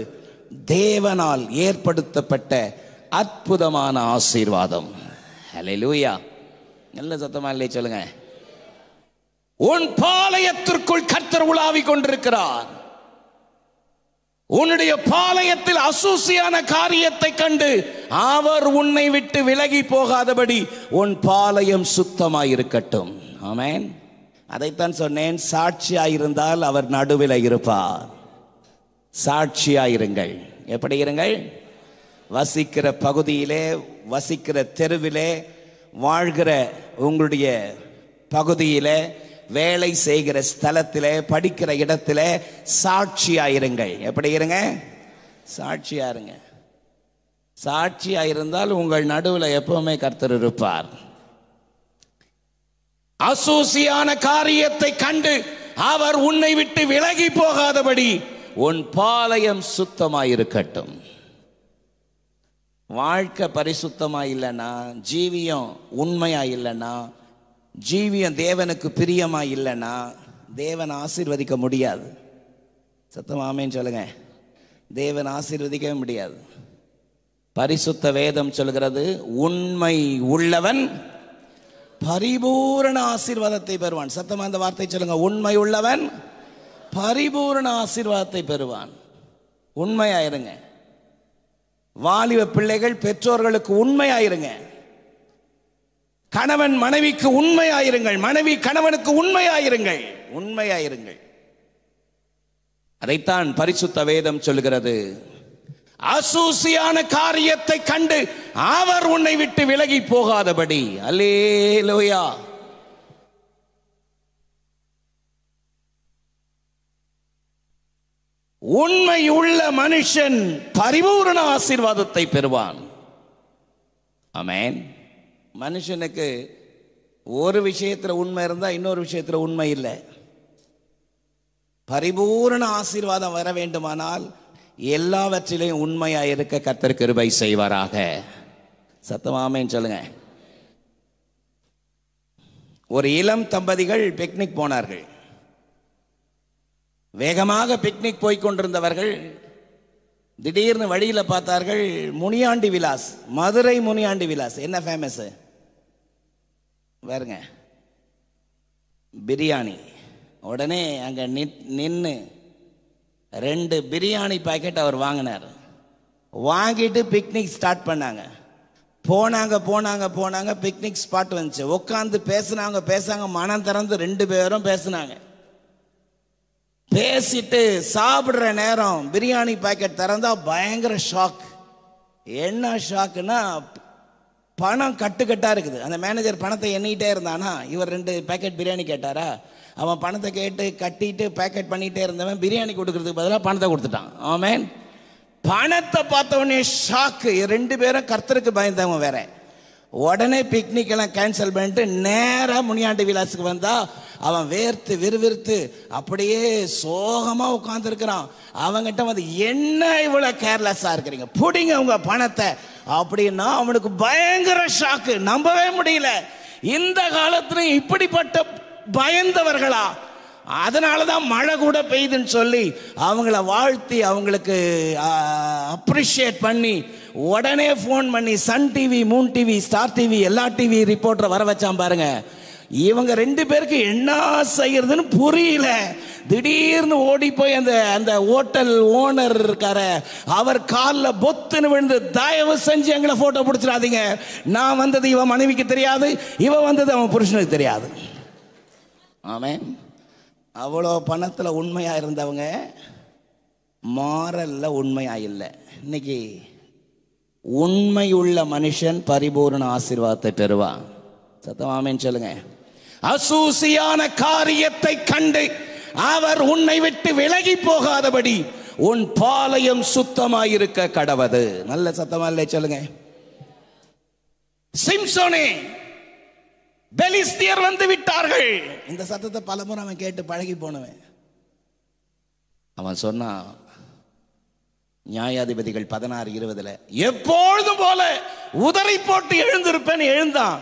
தேவனால் ஏற்படுத்தப்பட்ட அற்புதமான ஆசீர்வாதம். ஹல்லேலூயா. நல்ல சத்தமா இல்லையே சொல்லுங்க. உன் பாளையத்திற்குள் கர்த்தர் உலாவிக் கொண்டிருக்கிறார். உன்னுடைய பாளையத்தில் அசூசியான காரியத்தை கண்டு அவர் உன்னை விட்டு விலகி போகாதபடி உன் பாளையம் சுத்தமாயிருக்கட்டும். ஆமென். அதைத்தான் சொன்னேன். சாட்சியாயிருந்தால் அவர் நடுவில் இருப்பார். சாட்சியாயிருங்கள். எப்படி இருங்கள்? வசிக்கிற பகுதியிலே, வசிக்கிற தெருவிலே, வாழ்கிற உங்களுடைய பகுதியிலே, வேலை செய்கிற ஸ்தலத்திலே, படிக்கிற இடத்திலே சாட்சியாயிருங்கள். எப்படி இருங்க? சாட்சியாருங்க. சாட்சியாயிருந்தால் உங்கள் நடுவில் எப்பவுமே கர்த்தர் இருப்பார். அசூசியான காரியத்தை கண்டு அவர் உன்னை விட்டு விலகி போகாதபடி உன் பாளையம் சுத்தமாயிருக்கட்டும். வாழ்க்கை பரிசுத்தமா இல்லைன்னா, ஜீவியம் உண்மையா இல்லைன்னா, ஜீவியம் தேவனுக்கு பிரியமா இல்லைன்னா தேவன் ஆசீர்வதிக்க முடியாது. சத்தமாமேன்னு சொல்லுங்க. தேவன் ஆசீர்வதிக்கவே முடியாது. பரிசுத்த வேதம் சொல்கிறது, உண்மை உள்ளவன் பரிபூரண ஆசீர்வாதத்தை பெறுவான். சத்தமா அந்த வார்த்தை சொல்லுங்க. உண்மை உள்ளவன் பரிபூரண ஆசீர்வாதத்தை பெறுவான். உண்மையாயிருங்க. வாலிப பிள்ளைகள் பெற்றோர்களுக்கு உண்மையாயிருங்க. கணவன் மனைவிக்கு உண்மையாயிருங்கள். மனைவி கணவனுக்கு உண்மையாயிருங்கள். உண்மையாயிருங்கள். அதைத்தான் பரிசுத்த வேதம் சொல்கிறது. அசூசியான காரியத்தை கண்டு அவர் உன்னை விட்டு விலகி போகாதபடி. அல்லேலூயா. உண்மை உள்ள மனுஷன் பரிபூரண ஆசீர்வாதத்தை பெறுவான். ஆமென். மனுஷனுக்கு ஒரு விஷயத்தில் உண்மை இருந்தால் இன்னொரு விஷயத்தில் உண்மை இல்லை. பரிபூரண ஆசீர்வாதம் வர வேண்டுமானால் எல்லாவற்றிலையும் உண்மையாக இருக்க கர்த்தர் கிருபை செய்வாராக. சத்தமாமேன்னு சொல்லுங்க. ஒரு இளம் தம்பதிகள் பிக்னிக் போனார்கள். வேகமாக பிக்னிக் போய் கொண்டிருந்தவர்கள் திடீர்னு வழியில் பார்த்தார்கள் முனியாண்டி விலாஸ், மதுரை முனியாண்டி விலாஸ். என்ன ஃபேமஸ் பாருங்க, பிரியாணி. உடனே அங்கே நின்று 2 பிரியாணி பாக்கெட் அவர் வாங்கினார். வாங்கிட்டு பிக்னிக் ஸ்டார்ட் பண்ணாங்க. போனாங்க பிக்னிக் ஸ்பாட் வந்துச்சு. உட்காந்து பேசுனாங்க, மனம் திறந்து 2 பேரும் பேசுனாங்க. பேசிட்டு சாப்பிடுற நேரம் பிரியாணி பாக்கெட் திறந்தா பயங்கர ஷாக். என்ன ஷாக்குன்னா, பணம் கட்டுக்கட்டா இருக்குது. அந்த மேனேஜர் பணத்தை எண்ணிட்டே இருந்தானா, இவர் 2 பேக்கெட் பிரியாணி கேட்டாரா, அவன் பணத்தை கேட்டு கட்டிட்டு பேக்கெட் பண்ணிட்டே இருந்தவன் பிரியாணி கொடுக்கறதுக்கு பதிலாக பணத்தை கொடுத்துட்டான். ஆமென். பணத்தை பார்த்த உடனே ஷாக்கு. 2 பேரும் கர்த்தருக்கு பயந்தவங்க வேற. உடனே பிக்னிக் எல்லாம் கேன்சல் பண்ணிட்டு நேராக முனியாண்டி விலாஸுக்கு வந்தா அவன் வேர்த்து விறுவிறுத்து அப்படியே சோகமா உட்கார்ந்துருக்கிறான். அவங்கிட்ட வந்து, என்ன இவ்வளவு கேர்லெஸ்ஸா இருக்கிறீங்க, புடிங்க உங்க பணத்தை அப்படின்னா அவனுக்கு பயங்கர ஷாக்கு. நம்பவே முடியல. இந்த காலத்துல இப்படிப்பட்ட பயந்தவர்களா? அதனாலதான் மழை கூட பெய்யுதுன்னு சொல்லி அவங்கள வாழ்த்தி அவங்களுக்கு அப்ரிஷியேட் பண்ணி உடனே போன் பண்ணி Sun TV, Moon TV, Star TV, எல்லா டிவி ரிப்போர்ட்டரை வர வச்சான் பாருங்க. இவங்க 2 பேருக்கு என்ன செய்யறதுன்னு புரியல. திடீர்னு ஓடி போய் அந்த ஹோட்டல் ஓனர் இருக்கார, அவர் காலில் பொத்துன்னு விழுந்து, தயவு செஞ்சு எங்களை போட்டோ பிடிச்சிடாதீங்க, நான் வந்தது இவன் மனைவிக்கு தெரியாது, இவன் வந்தது அவன் புருஷனுக்கு தெரியாது. ஆமென். அவ்வளோ பணத்தில் உண்மையா இருந்தவங்க மாறல்ல உண்மையா இல்லை. இன்னைக்கு உண்மையுள்ள மனுஷன் பரிபூர்ண ஆசீர்வாதத்தை பெறுவான். சத்தமாமேன்னு சொல்லுங்க. அசூசியான காரியத்தை கண்டு அவர் உன்னை விட்டு விலகி போகாதபடி உன் பாளையம் சுத்தமாயிருக்க கடவது. நல்ல சத்தமா இல்லை சொல்லுங்க. சிம்சோனே, பெலிஸ்தியர் வந்து விட்டார்கள். இந்த சத்தத்தை பலமுறை அவன் கேட்டு பழகி போனவன். அவன் சொன்னான், நியாயாதிபதிகள் 16:20 எப்பொழுதும் போல உதறி போட்டு எழுந்திருப்பேன் எழுந்தான்.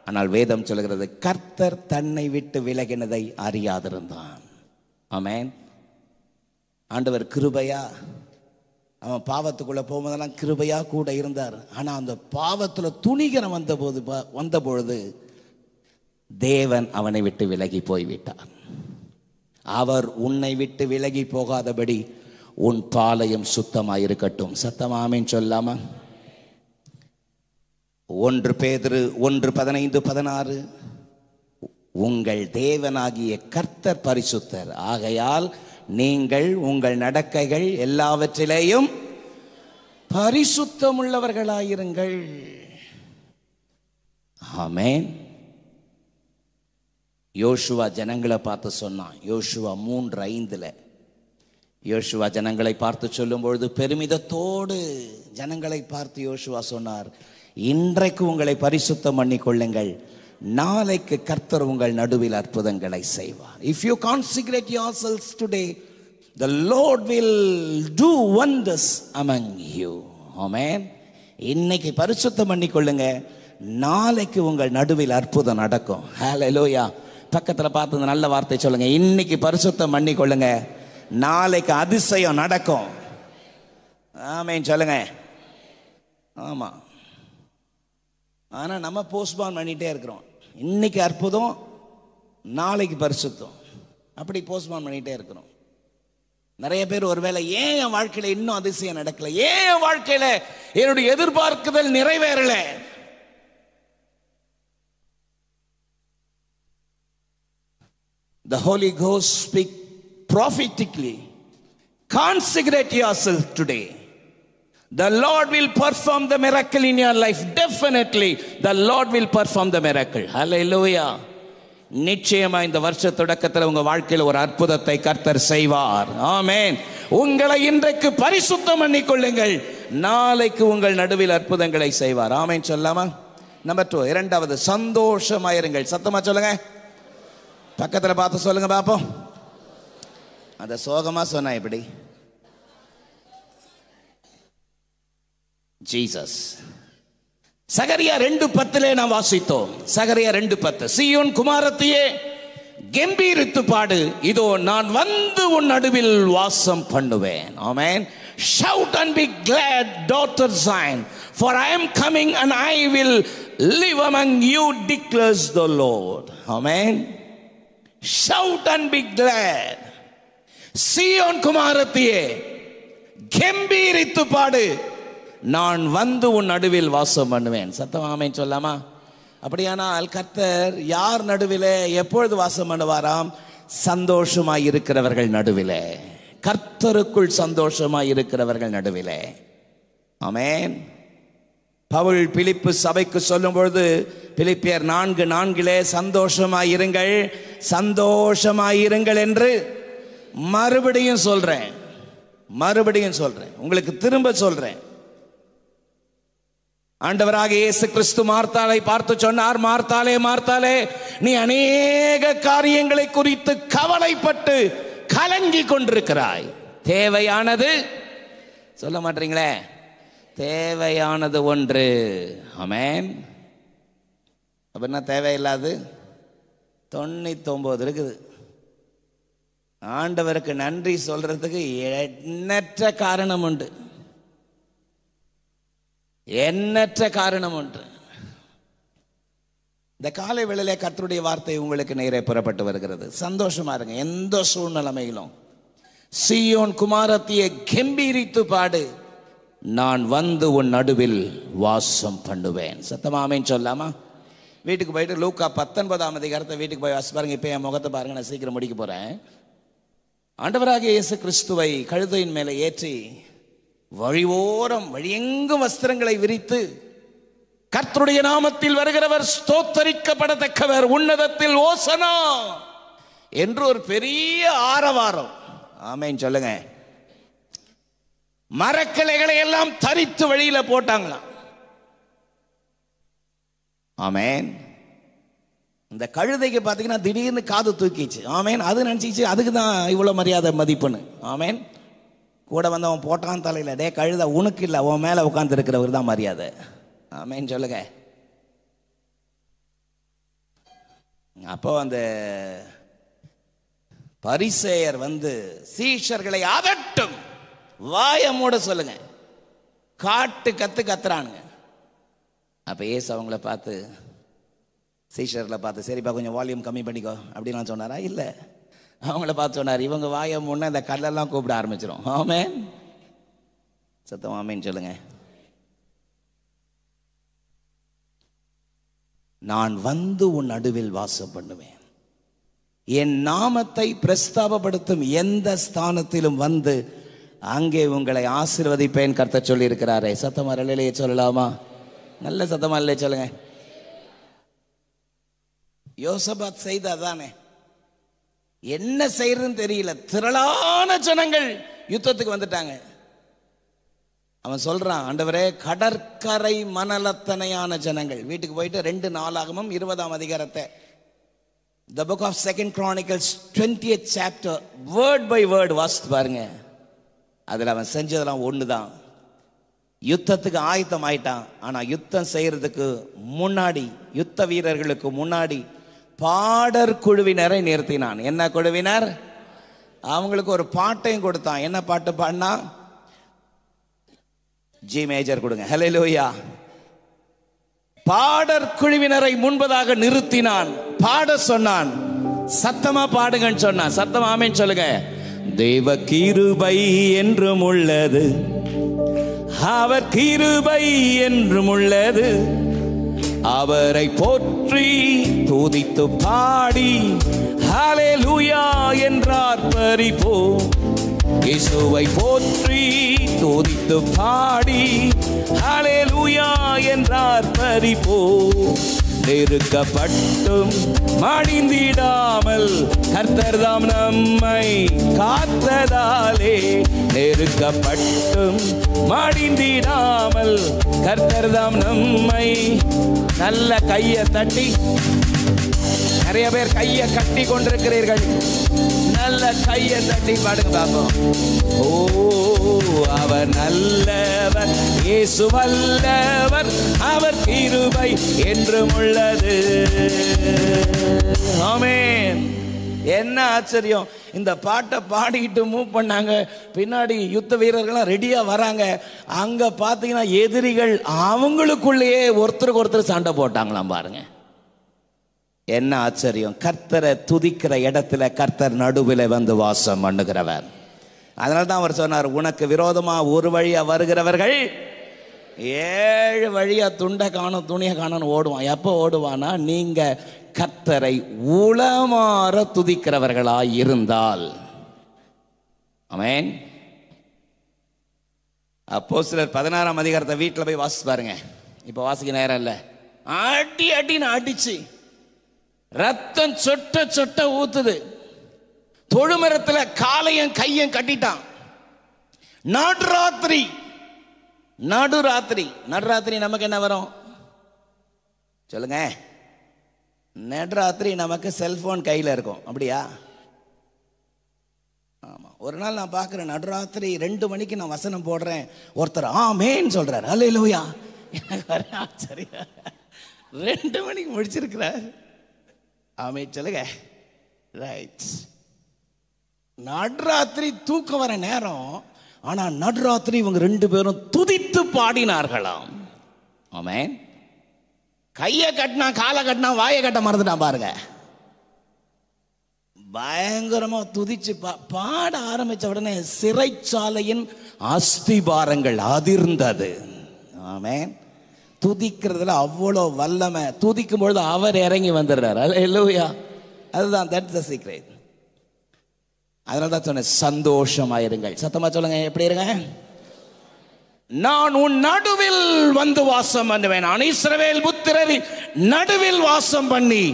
ஆனால் வேதம் சொல்கிறது, கர்த்தர் தன்னை விட்டு விலகினதை அறியாதிருந்தான். ஆமென். ஆண்டவர் கிருபையா, அவன் பாவத்துக்குள்ள போகும்போதெல்லாம் கிருபையா கூட இருந்தார். ஆனா அந்த பாவத்துல துணிகரம் வந்த பொழுது தேவன் அவனை விட்டு விலகி போய்விட்டார். அவர் உன்னை விட்டு விலகி போகாதபடி உன் பாளையம் சுத்தமாயிருக்கட்டும். சத்தமாமேன்னு சொல்லாமா? 1 பேதுரு 1:15-16 உங்கள் தேவனாகிய கர்த்தர் பரிசுத்தர், ஆகையால் நீங்கள் உங்கள் நடக்கைகள் எல்லாவற்றிலேயும் பரிசுத்தமுள்ளவர்களாயிருங்கள். ஆமென். யோசுவா ஜனங்களை பார்த்து சொன்னான். யோசுவா 3:5 யோசுவா ஜனங்களை பார்த்து சொல்லும் பொழுது பெருமிதத்தோடு ஜனங்களை பார்த்து யோசுவா சொன்னார், இன்றைக்கு உங்களை பரிசுத்தம் பண்ணி கொள்ளுங்கள், நாளைக்கு கர்த்தர் உங்கள் நடுவில் அற்புதங்களை செய்வார். If you consecrate yourselves today, the Lord will do wonders among you. Amen. இன்னைக்கு பரிசுத்தம் பண்ணி கொள்ளுங்க, நாளைக்கு உங்கள் நடுவில் அற்புதம் நடக்கும். ஹல்லேலூயா. பக்கத்தில் பார்த்து நல்ல வார்த்தை சொல்லுங்க. இன்னைக்கு பரிசுத்தம் பண்ணி கொள்ளுங்க, நாளைக்கு அதிசயம் நடக்கும். ஆமென் சொல்லுங்க. ஆமா. ஆனா நம்ம போஸ்ட்போன் பண்ணிட்டே இருக்கிறோம். இன்னைக்கு அற்புதம், நாளைக்கு பரிசுத்தம், அப்படி போஸ்ட்போன் பண்ணிட்டே இருக்கிறோம். நிறைய பேர் ஒருவேளை ஏன் என் வாழ்க்கையில இன்னும் அதிசயம் நடக்கல, ஏன் என் வாழ்க்கையில என்னுடைய எதிர்பார்க்குதல் நிறைவேறல, the Holy Ghost speak prophetically. Consecrate yourself today. The Lord will perform the miracle in your life. Definitely the Lord will perform the miracle. Hallelujah. நிச்சயமா இந்த வருஷ தொடக்கத்தில் உங்க வாழ்க்கையில் ஒரு அற்புதத்தை கர்த்தர் செய்வார். ஆமென். உங்களை இன்றைக்கு பரிசுத்தம் பண்ணிக் கொள்ளுங்கள், நாளைக்கு உங்கள் நடுவில் அற்புதங்களை செய்வார். ஆமென் சொல்லாமா? நம்பர் 2, இரண்டாவது, சந்தோஷமாயிருங்கள். சத்தமா சொல்லுங்க. பக்கத்தில் பார்த்து சொல்லுங்க பாப்போம். அந்த சோகமா சொன்னா எப்படி? ஜீசஸ் சகரியா 2:10 நாம் வாசித்தோம். சகரியா 2:10, சீயோன் குமாரத்தியே கெம்பீரித்து பாடு, இதோ நான் வந்து உன் நடுவில் வாசம் பண்ணுவேன். ஆமென். Shout and be glad, daughter Zion, for I am coming and I will live among you, declares the Lord. Amen. Shout and be glad. சீயோன் குமாரத்தியே கெம்பீரித்து பாடு, நான் வந்து உன் நடுவில் வாசம் பண்ணுவேன். சத்தம் ஆமென் சொல்லாமா? அப்படியானால் கர்த்தர் யார் நடுவிலே எப்பொழுது வாசம் பண்ணுவாராம்? சந்தோஷமாய் இருக்கிறவர்கள் நடுவிலே, கர்த்தருக்குள் சந்தோஷமாய் இருக்கிறவர்கள் நடுவிலே. ஆமென். பவுல் பிலிப்பு சபைக்கு சொல்லும் பொழுது பிலிப்பியர் 4:4 சந்தோஷமாய் இருங்கள், சந்தோஷமாய் இருங்கள் என்று மறுபடியும் சொல்றேன், உங்களுக்கு திரும்ப சொல்றேன். ஆண்டவராக இயேசு கிறிஸ்து மார்த்தாளை பார்த்து சொன்னார், மார்த்தாளே மார்த்தாளே, நீ அநேக காரியங்களை குறித்து கவலைப்பட்டு கலங்கி கொண்டிருக்கிறாய். தேவையானது சொல்ல மாட்டீங்களே, தேவையானது ஒன்று. ஆமென். அப்படின்னா தேவையில்லாது 99 இருக்குது. ஆண்டவருக்கு நன்றி சொல்றதுக்கு எண்ணற்ற காரணம் உண்டு, எண்ணற்ற காரணம் உண்டு. இந்த காலை வேளையிலே கர்த்தருடைய வார்த்தை உங்களுக்கு நேரே புறப்பட்டு வருகிறது. சந்தோஷமா இருங்க எந்த சூழ்நிலைமையிலும். சீயோன் குமாரத்தியை கெம்பீரித்து பாடு, நான் வந்து உன் நடுவில் வாசம் பண்ணுவேன். சத்தமா ஆமென் சொல்லாமா? வீட்டுக்கு போயிட்டு லூக்கா 19ஆம் அதிகாரத்தை வீட்டுக்கு போய் வாசி பாருங்க. இப்போ என் முகத்தை பாருங்க, நான் சீக்கிரம் முடிக்க போறேன். ஆண்டவராகிய இயேசு கிறிஸ்துவை கழுதையின் மேலே ஏற்றி வழியோரம் வழியெங்கும் வஸ்திரங்களை விரித்து, கர்த்தருடைய நாமத்தில் வருகிறவர் ஸ்தோத்தரிக்கப்படத்தக்கவர், உன்னதத்தில் ஓசனா என்று ஒரு பெரிய ஆரவாரம். ஆமென் சொல்லுங்க. மரக்கிளைகளை எல்லாம் தரித்து வழியில போட்டாங்களாம். ஆமென். இந்த கழுதைக்கு பார்த்தீங்கன்னா திடீர்னு காது தூக்கிச்சு. ஆமென். அது நினைச்சிச்சு அதுக்கு தான் இவ்வளவு மரியாதை மதிப்புன்னு. ஆமென். கூட வந்தவன் போட்டான் தலையில, டே கழுத உனக்கு இல்லை, உன் மேல உட்கார்ந்து இருக்கிறவர் தான் மரியாதை. ஆமென் சொல்லுங்க. அப்போ அந்த பரிசேயர் வந்து சீஷர்களை அதட்டும், வாய மூட சொல்லுங்க, காட்டு கத்து கத்துறானுங்க. அப்ப இயேசு அவங்கள பார்த்து, சீஷர்களை பார்த்து, சரிப்பா கொஞ்சம் வால்யூம் கம்மி பண்ணிக்கோ அப்படின்னு சொன்னாரா? இல்ல, அவங்கள பார்த்து சொன்னார், இவங்க வாய முன்ன இந்த கல்லெல்லாம் கூப்பிட ஆரம்பிச்சிடும். ஆமென். சத்தம் ஆமென் சொல்லுங்க. நான் வந்து உன் நடுவில் வாசம் பண்ணுவேன், என் நாமத்தை பிரஸ்தாபப்படுத்தும் எந்த ஸ்தானத்திலும் வந்து அங்கே உங்களை ஆசீர்வதிப்பேன் கர்த்தர் சொல்லி இருக்கிறாரே. சத்தமா இல்லையே சொல்லலாமா? நல்ல சத்தமா இல்லையே சொல்லுங்க. யோசபாத் செய்தாதானே, என்ன செய்யறதுன்னு தெரியல, திரளான ஜனங்கள் யுத்தத்துக்கு வந்துட்டாங்க. அவன் சொல்றான், ஆண்டவரே கடற்கரை மணலத்தனையான ஜனங்கள். வீட்டுக்கு போயிட்டு 2 நாளாகமும் 20ஆம் அதிகாரத்தை, the book of 2 Chronicles 20th chapter word by word வாசித்து பாருங்க. அதுல அவன் செஞ்சதெல்லாம் ஒண்ணுதான். யுத்தத்துக்கு ஆயத்தம் ஆயிட்டான். ஆனா யுத்தம் செய்யறதுக்கு முன்னாடி, யுத்த வீரர்களுக்கு முன்னாடி பாடர் குழுவினரை நிறுத்தினான். என்ன குழுவினர்? அவங்களுக்கு ஒரு பாட்டையும் கொடுத்தான். என்ன பாட்டு பாடினா? ஜி மேஜர் கொடுங்க. ஹல்லேலூயா. பாடர் குழுவினரை முன்பதாக நிறுத்தினான், பாட சொன்னான், சத்தமா பாடுங்கன்னு சொன்னான். சத்தமா ஆமென் சொல்லுங்க. தேவ கிருபை என்றும் உள்ளது, அவர் கிருபை என்றும் உள்ளது, அவரை போற்றி துதித்து பாடி ஹல்லேலூயா என்றார் பரிபோ. இயேசுவை போற்றி துதித்து பாடி ஹல்லேலூயா என்றார் பரிபோ. நெருக்கப்பட்டும் மடிந்திடாமல் கர்த்தர் தாம் நம்மை காத்ததாலே, நெருக்கப்பட்டும் மடிந்திடாமல் கர்த்தர் தாம் நம்மை. நல்ல கையை தட்டி நிறைய பேர் கையை கட்டி கொண்டிருக்கிறீர்கள். நல்ல கையை தட்டி பாடுங்க பாப்போம். ஓ அவர் நல்லவர், இயேசு வல்லவர், அவர் கிருபை என்றும் உள்ளது. ஆமென். என்ன ஆச்சரியம்! இந்த பாட்டை பாடிக்கிட்டு மூவ் பண்ணாங்க. பின்னாடி யுத்த வீரர்கள்லாம் ரெடியா வராங்க. அங்க பாத்தீங்கன்னா எதிரிகள் அவங்களுக்குள்ளேயே ஒருத்தருக்கு ஒருத்தர் சண்டை போட்டாங்களாம். பாருங்க என்ன ஆச்சரியம்! கர்த்தரை துதிக்கிற இடத்துல கர்த்தர் நடுவில் வந்து வாசம் பண்ணுகிறவர். அதனால்தான் அவர் சொன்னார், உனக்கு விரோதமா ஒரு வழியா வருகிறவர்கள் 7 வழியா துண்டை காணும் துணியை காணும்னு ஓடுவான். எப்போ ஓடுவானா, நீங்க கர்த்தரை உளமாற துதிக்கிறவர்களாய் இருந்தால். ஆமென். அப்போஸ்தலர் 16ஆம் அதிகாரத்தை வீட்டில் போய் வாசிச்சு பாருங்க. இப்ப வாசிக்க நேரம் இல்லை. அடி அடின்னு அடிச்சு ரத்தம் சொட்ட சொட்ட ஊத்துது. தொழுமரத்துல காலையும் கையும் கட்டிட்டான். நடுராத்திரி நமக்கு என்ன வரும் சொல்லுங்க? நடுராத்திரி நமக்கு செல்போன் கையில் இருக்கும். அப்படியா? ஆமா. ஒரு நாள் நான் பார்க்குறேன், நடுராத்திரி 2 மணிக்கு நான் வசனம் போடுறேன், ஒருத்தர் ஆமேன்னு சொல்றாரு. அல்லேலூயா. எனக்கு ஆச்சரியா, 2 மணிக்கு முடிச்சிருக்கிறார். ஆமே சொல்லுங்க. ரைட். நடுராத்திரி தூக்கம் வர நேரம். ஆனா நடுராத்திரி இவங்க 2 பேரும் துதித்து பாடினார்களாம். ஆமென். கையை கட்டினா, காலை கட்டினா, வாயை கட்ட மறந்துட்டான் பாருங்க. பயங்கரமா துதிச்சு பாட ஆரம்பிச்ச உடனே சிறைச்சாலையின் அஸ்திபாரங்கள் அதிர்ந்தது. ஆமென். துதிக்கிறதுல அவ்வளோ வல்லமை. துதிக்கும் பொழுது அவர் இறங்கி வந்துடுறார். அல்லேலூயா. அதுதான், தட்ஸ் தி சீக்ரெட். அதனால தான் சொன்னேன், சந்தோஷமாயிருங்கள். சத்தமா சொல்லுங்க. எப்படி இருங்க? நான் உன் நடுவில் வந்து வாசம் பண்ணுவேன். நான் இஸ்ரவேல் புத்திரரின் நடுவில் வாசம் பண்ணி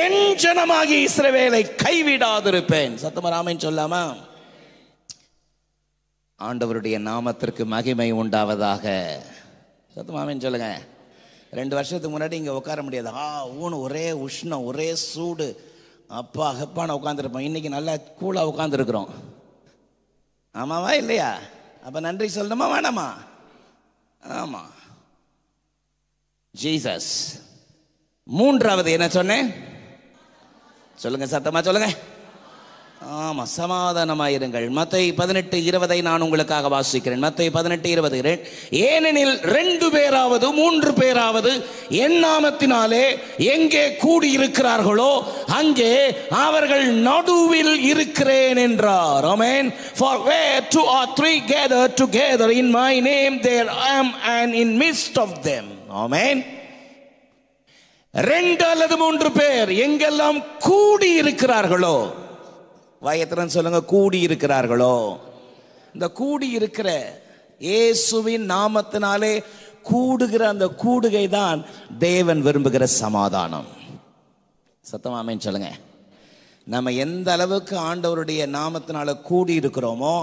என் ஜனமாகி இஸ்ரவேலை கைவிடாதிருப்பேன். சத்தமா ஆமென் சொல்லாமா? ஆண்டவருடைய நாமத்திற்கு மகிமை உண்டாவதாக. சத்தமா ஆமென் சொல்லுங்க. 2 வருஷத்துக்கு முன்னாடி இங்க உட்கார முடியாது. ஊன்னு ஒரே உஷ்ணம், ஒரே சூடு. அப்பா ஹெப்பான உட்காந்துருப்போம். இன்னைக்கு நல்லா கூலா உட்காந்துருக்குறோம். ஆமாவா இல்லையா? அப்ப நன்றி சொல்லணுமா வேணாமா? ஆமா. ஜீசஸ். 3வது என்ன சொன்னேன் சொல்லுங்க, சத்தமா சொல்லுங்க. ஆமா, சமாதானமாயிருங்கள். மத்தேயு 18:20 நான் உங்களுக்காக வாசிக்கிறேன். மத்தேயு 18:20. ஏனெனில் 2 பேராவது 3 பேராவது என் நாமத்தினாலே எங்கே கூடி இருக்கிறார்களோ அங்கே அவர்கள் நடுவில் இருக்கிறேன் என்றார். ஆமென். For where 2 or 3 gather together in my name, there I am and in midst of them. ஆமென். 2 அல்லது 3 பேர் எங்கெல்லாம் கூடி இருக்கிறார்களோ, வாயத்திறன் சொல்லுங்க, கூடி இருக்கிறார்களோ. இந்த கூடி இருக்கிற இயேசுவின் நாமத்தினாலே கூடுகிற அந்த கூடுகை தான் தேவன் விரும்புகிற சமாதானம். சத்தமா ஆமென் சொல்லுங்க. நம்ம எந்த அளவுக்கு ஆண்டவருடைய நாமத்தினால கூடி இருக்கிறோமோ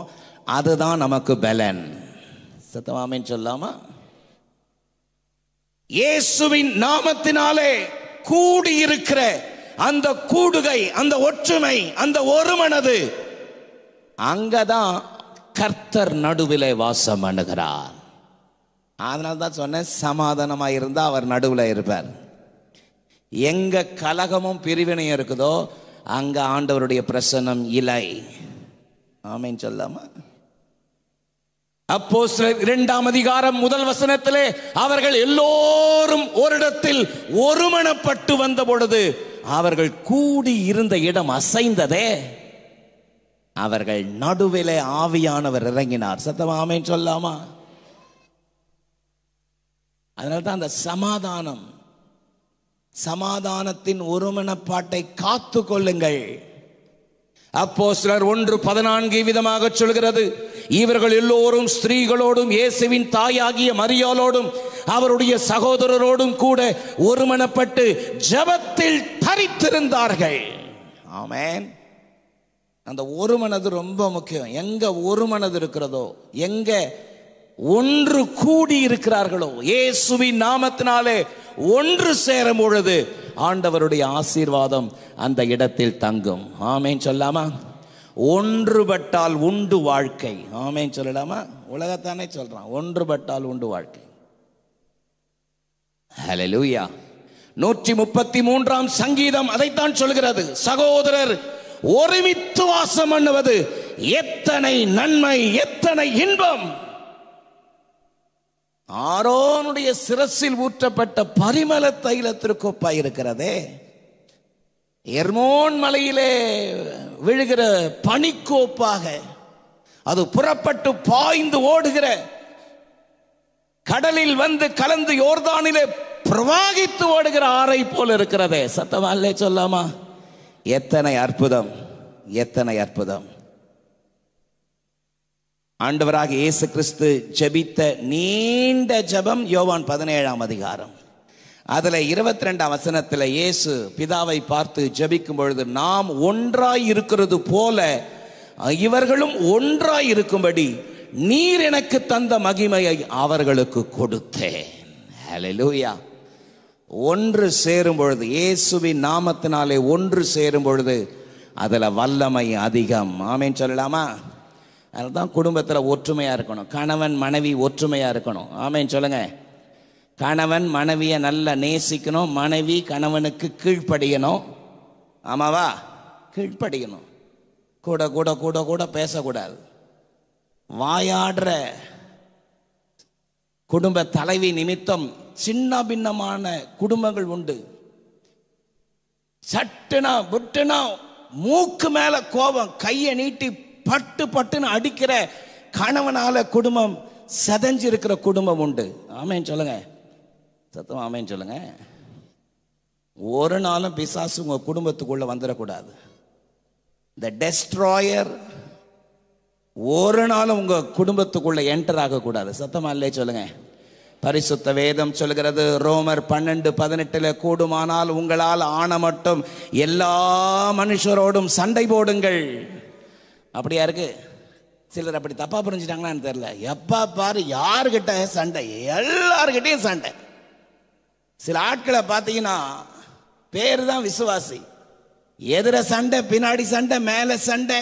அதுதான் நமக்கு பலன். சத்தமா ஆமென் சொல்லாமா? இயேசுவின் நாமத்தினாலே கூடி இருக்கிற அந்த கூடுகை, அந்த ஒற்றுமை, அந்த ஒரு மனது, அங்கதான் கர்த்தர் நடுவிலே வாசம் பண்ணுகிறார். அதனால தான் சொன்னேன், சமாதானமா இருந்தா அவர் நடுவில் இருப்பார். எங்க கலகமும் பிரிவினையும் இருக்குதோ அங்க ஆண்டவருடைய பிரசன்னம் இல்லை. ஆமென் சொல்லாமா? அப்போஸ்தலர் 2ஆம் அதிகாரம் 1 வசனத்திலே அவர்கள் எல்லோரும் ஓரிடத்தில் ஒருமனப்பட்டு வந்த பொழுது அவர்கள் கூடி இருந்த இடம் அசைந்ததே. அவர்கள் நடுவிலே ஆவியானவர் இறங்கினார். சத்தமா ஆமென் சொல்லாமா? அதனால்தான் அந்த சமாதானத்தின் ஒருமனப்பாட்டை காத்து கொள்ளுங்கள். அப்போஸ்தலர் 1:14 விதமாக சொல்கிறது, இவர்கள் எல்லோரும் ஸ்திரீகளோடும் இயேசுவின் தாயாகிய மரியாளோடும் அவருடைய சகோதரரோடும் கூட ஒருமனப்பட்டு ஜெபத்தில் தரித்திருந்தார்கள். ஆமென். அந்த ஒரு மனது ரொம்ப முக்கியம். எங்க ஒரு மனது இருக்கிறதோ, எங்க ஒன்று கூடி இருக்கிறார்களோ, இயேசுவின் நாமத்தினாலே ஒன்று சேரும் பொழுது ஆண்டவருடைய ஆசீர்வாதம் அந்த இடத்தில் தங்கும். ஆமென் சொல்லாமா? ஒன்றுபட்டால் உண்டு வாழ்க்கை. ஆமென் சொல்லலாமா? உலகத்தானே சொல்றான், ஒன்றுபட்டால் உண்டு வாழ்க்கை. ஹல்லேலூயா. 133ஆம் சங்கீதம் அதைத்தான் சொல்கிறது. சகோதரர் ஒருமித்து வாசம் பண்ணுவது எத்தனை நன்மை, எத்தனை இன்பம். ஆரோனுடைய சிரசில் ஊற்றப்பட்ட பரிமள தைலத்திற்கு ஒப்பாய் இருக்கிறதே. எர்மோன் மலையிலே விழுகிற பனிக்கோப்பாக அது புறப்பட்டு பாய்ந்து ஓடுகிற, கடலில் வந்து கலந்து யோர்தானிலே பிரவாகித்து ஓடுகிற ஆறை போல இருக்கிறதே. சத்தமாலே சொல்லாமா? எத்தனை அற்புதம், எத்தனை அற்புதம். ஆண்டவராக இயேசு கிறிஸ்து ஜெபித்த நீண்ட ஜெபம் யோவான் 17ஆம் அதிகாரம். அதுல 22ஆம் வசனத்தில் இயேசு பிதாவை பார்த்து ஜெபிக்கும் பொழுது, நாம் ஒன்றாய் இருக்கிறது போல இவர்களும் ஒன்றாய் இருக்கும்படி நீர் எனக்கு தந்த மகிமையை அவர்களுக்கு கொடுத்தேன். ஹல்லேலூயா. ஒன்று சேரும் பொழுது, இயேசுவின் நாமத்தினாலே ஒன்று சேரும் பொழுது அதுல வல்லமை அதிகம். ஆமென் சொல்லலாமா? அதுதான் குடும்பத்தில் ஒற்றுமையா இருக்கணும். கணவன் மனைவி ஒற்றுமையா இருக்கணும். ஆமென் சொல்லுங்க. கணவன் மனைவியை நல்லா நேசிக்கணும், மனைவி கணவனுக்கு கீழ்ப்படியணும். ஆமாவா? கீழ்ப்படியணும். கூட கூட கூட கூட பேசக்கூடாது. வாயாடுற குடும்ப தலைவி நிமித்தம் சின்ன பின்னமான குடும்பங்கள் உண்டு. சட்டுனா விட்டுனா மூக்கு மேல கோபம், கையை நீட்டி பட்டு பட்டுன்னு அடிக்கிற கணவனால குடும்பம் செதஞ்சிருக்கிற குடும்பம் உண்டு. ஆமென் சொல்லுங்க. சத்தம் ஆமென் சொல்லுங்க. ஒரு நாளும் பிசாசு உங்க குடும்பத்துக்குள்ள வந்துடக்கூடாது. இந்த டெஸ்ட்ராயர் ஒரு நாளும் உங்க குடும்பத்துக்குள்ள என்டர் ஆகக்கூடாது. சத்தமா இல்லையே சொல்லுங்க. பரிசுத்த வேதம் சொல்கிறது, ரோமர் 12:18, கூடுமானால் உங்களால் ஆன மட்டும் எல்லா மனுஷரோடும் சண்டை போடுங்கள். அப்படியா இருக்கு? சிலர் அப்படி தப்பா புரிஞ்சுட்டாங்களான்னு தெரியல. எப்பா பாரு யாருக்கிட்ட சண்டை, எல்லார்கிட்டையும் சண்டை. சில ஆட்களை பார்த்தீங்கன்னா பேரு தான் விசுவாசி, எதிர சண்டை, பின்னாடி சண்டை, மேல சண்டை,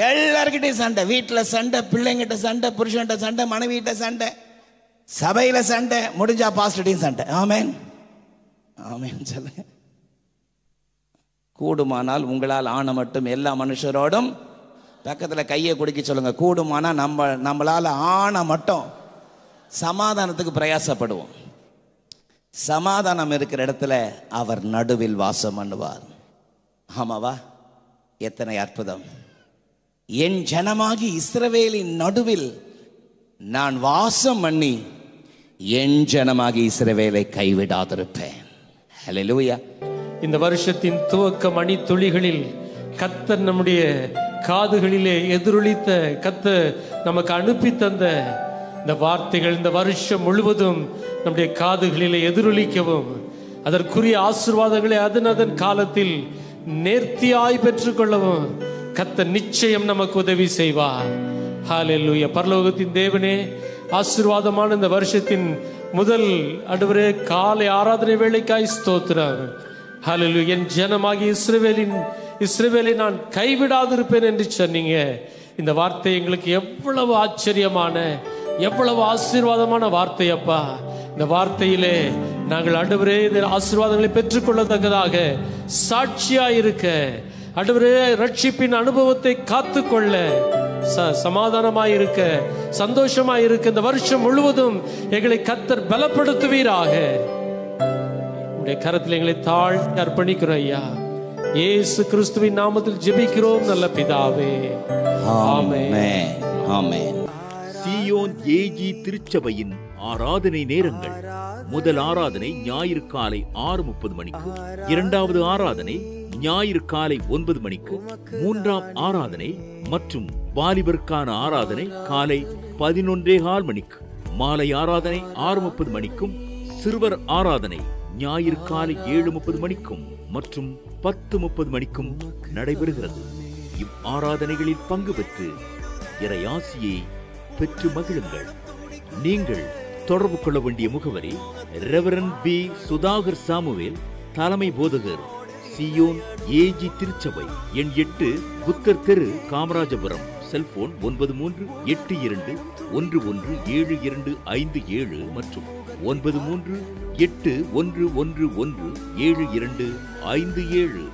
எல்லார்கிட்டையும் சண்டை. வீட்டில் சண்டை, பிள்ளைங்கிட்ட சண்டை, புருஷன்கிட்ட சண்டை, மனைவிட்ட சண்டை, சபையில சண்டை, முடிஞ்சா பாஸ்டர்டையும் சண்டை. ஆமென் ஆமென் சொல்லுங்க. கூடுமானால் உங்களால் ஆன மட்டும் எல்லா மனுஷரோடும், பக்கத்தில் கையை குடிக்க சொல்லுங்க, கூடுமானா நம்மளால் ஆன மட்டும் சமாதானத்துக்கு பிரயாசப்படுவோம். சமாதானம் இருக்கிற இடத்துல அவர் நடுவில் வாசம் பண்ணுவார். ஆமாவா? எத்தனை அற்புதம். என் ஜனமாகி இஸ்ரவேலின் நடுவில் நான் வாசம் பண்ணி என் ஜனமாகி இஸ்ரவேலை கைவிடாதிருப்பேன். ஹல்லேலூயா. இந்த வருஷத்தின் துவக்க மணி துளிகளில் கர்த்தர் நம்முடைய காதுகளிலே எதிரொலித்த, கர்த்தர் நமக்கு அனுப்பி தந்த இந்த வார்த்தைகள் இந்த வருஷம் முழுவதும் நம்முடைய காதுகளிலே எதிரொலிக்கவும், அதற்குரிய ஆசீர்வாதங்களை அதன் காலத்தில் நேர்த்தியாய் பெற்றுக்கொள்ளவும் கர்த்தர் நிச்சயம் நமக்கு உதவி செய்வார். ஹல்லேலூயா. பரலோகத்தின் தேவனே, ஆசீர்வாதமான இந்த வருஷத்தின் முதல் அடுவரே காலை ஆராதனை வேளைக்காய் ஸ்தோத்திரம். ஹல்லேலூயா. என் ஜனமாகிய இஸ்ரவேலை நான் கைவிடாதிருப்பேன் என்று சொன்னீங்க. இந்த வார்த்தை எங்களுக்கு எவ்வளவு ஆச்சரியமான, எவ்வளவு ஆசீர்வாதமான வார்த்தை அப்பா. இந்த வார்த்தையிலே நாங்கள் ஆண்டவரே இந்த ஆசீர்வாதங்களை பெற்றுக்கொள்ளத்தக்கதாக சாட்சியாய் இருக்க, ஆண்டவரே ரட்சிப்பின் அனுபவத்தை காத்துக்கொள்ள, சமாதானமாய் இருக்க, சந்தோஷமாய் இருக்க இந்த வருஷம் முழுவதும் எங்களை கர்த்தர் பலப்படுத்துவீராக. உடைய கரத்தில் எங்களை தாழ்த்தி அர்ப்பணிக்கிறோம் ஐயா. இயேசு கிறிஸ்துவின் நாமத்தில் ஜெபிக்கிறோம் நல்ல பிதாவே. ஆமென் ஆமென். சீயோன் ஏஜி திருச்சபையின் ஆராதனை நேரங்கள்: முதல் ஆராதனை ஞாயிறு காலை 6:30 மணிக்கு, இரண்டாவது ஆராதனை ஞாயிறு காலை 9 மணிக்கு, மூன்றாம் ஆராதனை மற்றும் வாலிபருக்கான ஆராதனை காலை 11:15 மணிக்கு, மாலை ஆராதனை 6:30 மணிக்கும், சிறுவர் ஆராதனை ஞாயிறு காலை 7:30 மணிக்கும் மற்றும் 10:30 மணிக்கும் நடைபெறுகிறது. இவ் ஆராதனைகளில் பங்கு பெற்று இறையாசியை பெற்று மகிழுங்கள். நீங்கள் தொடர்பு கொள்ள வேண்டிய முகவரி: ரெவரண்ட் பி. சுதாகர் சாமுவேல், தலைமை போதகர் சியோன் ஏஜி திருச்சபை. எண் 8, புத்தர் தெரு, காமராஜபுரம். செல்போன் 9382117257 மற்றும் 9381117257.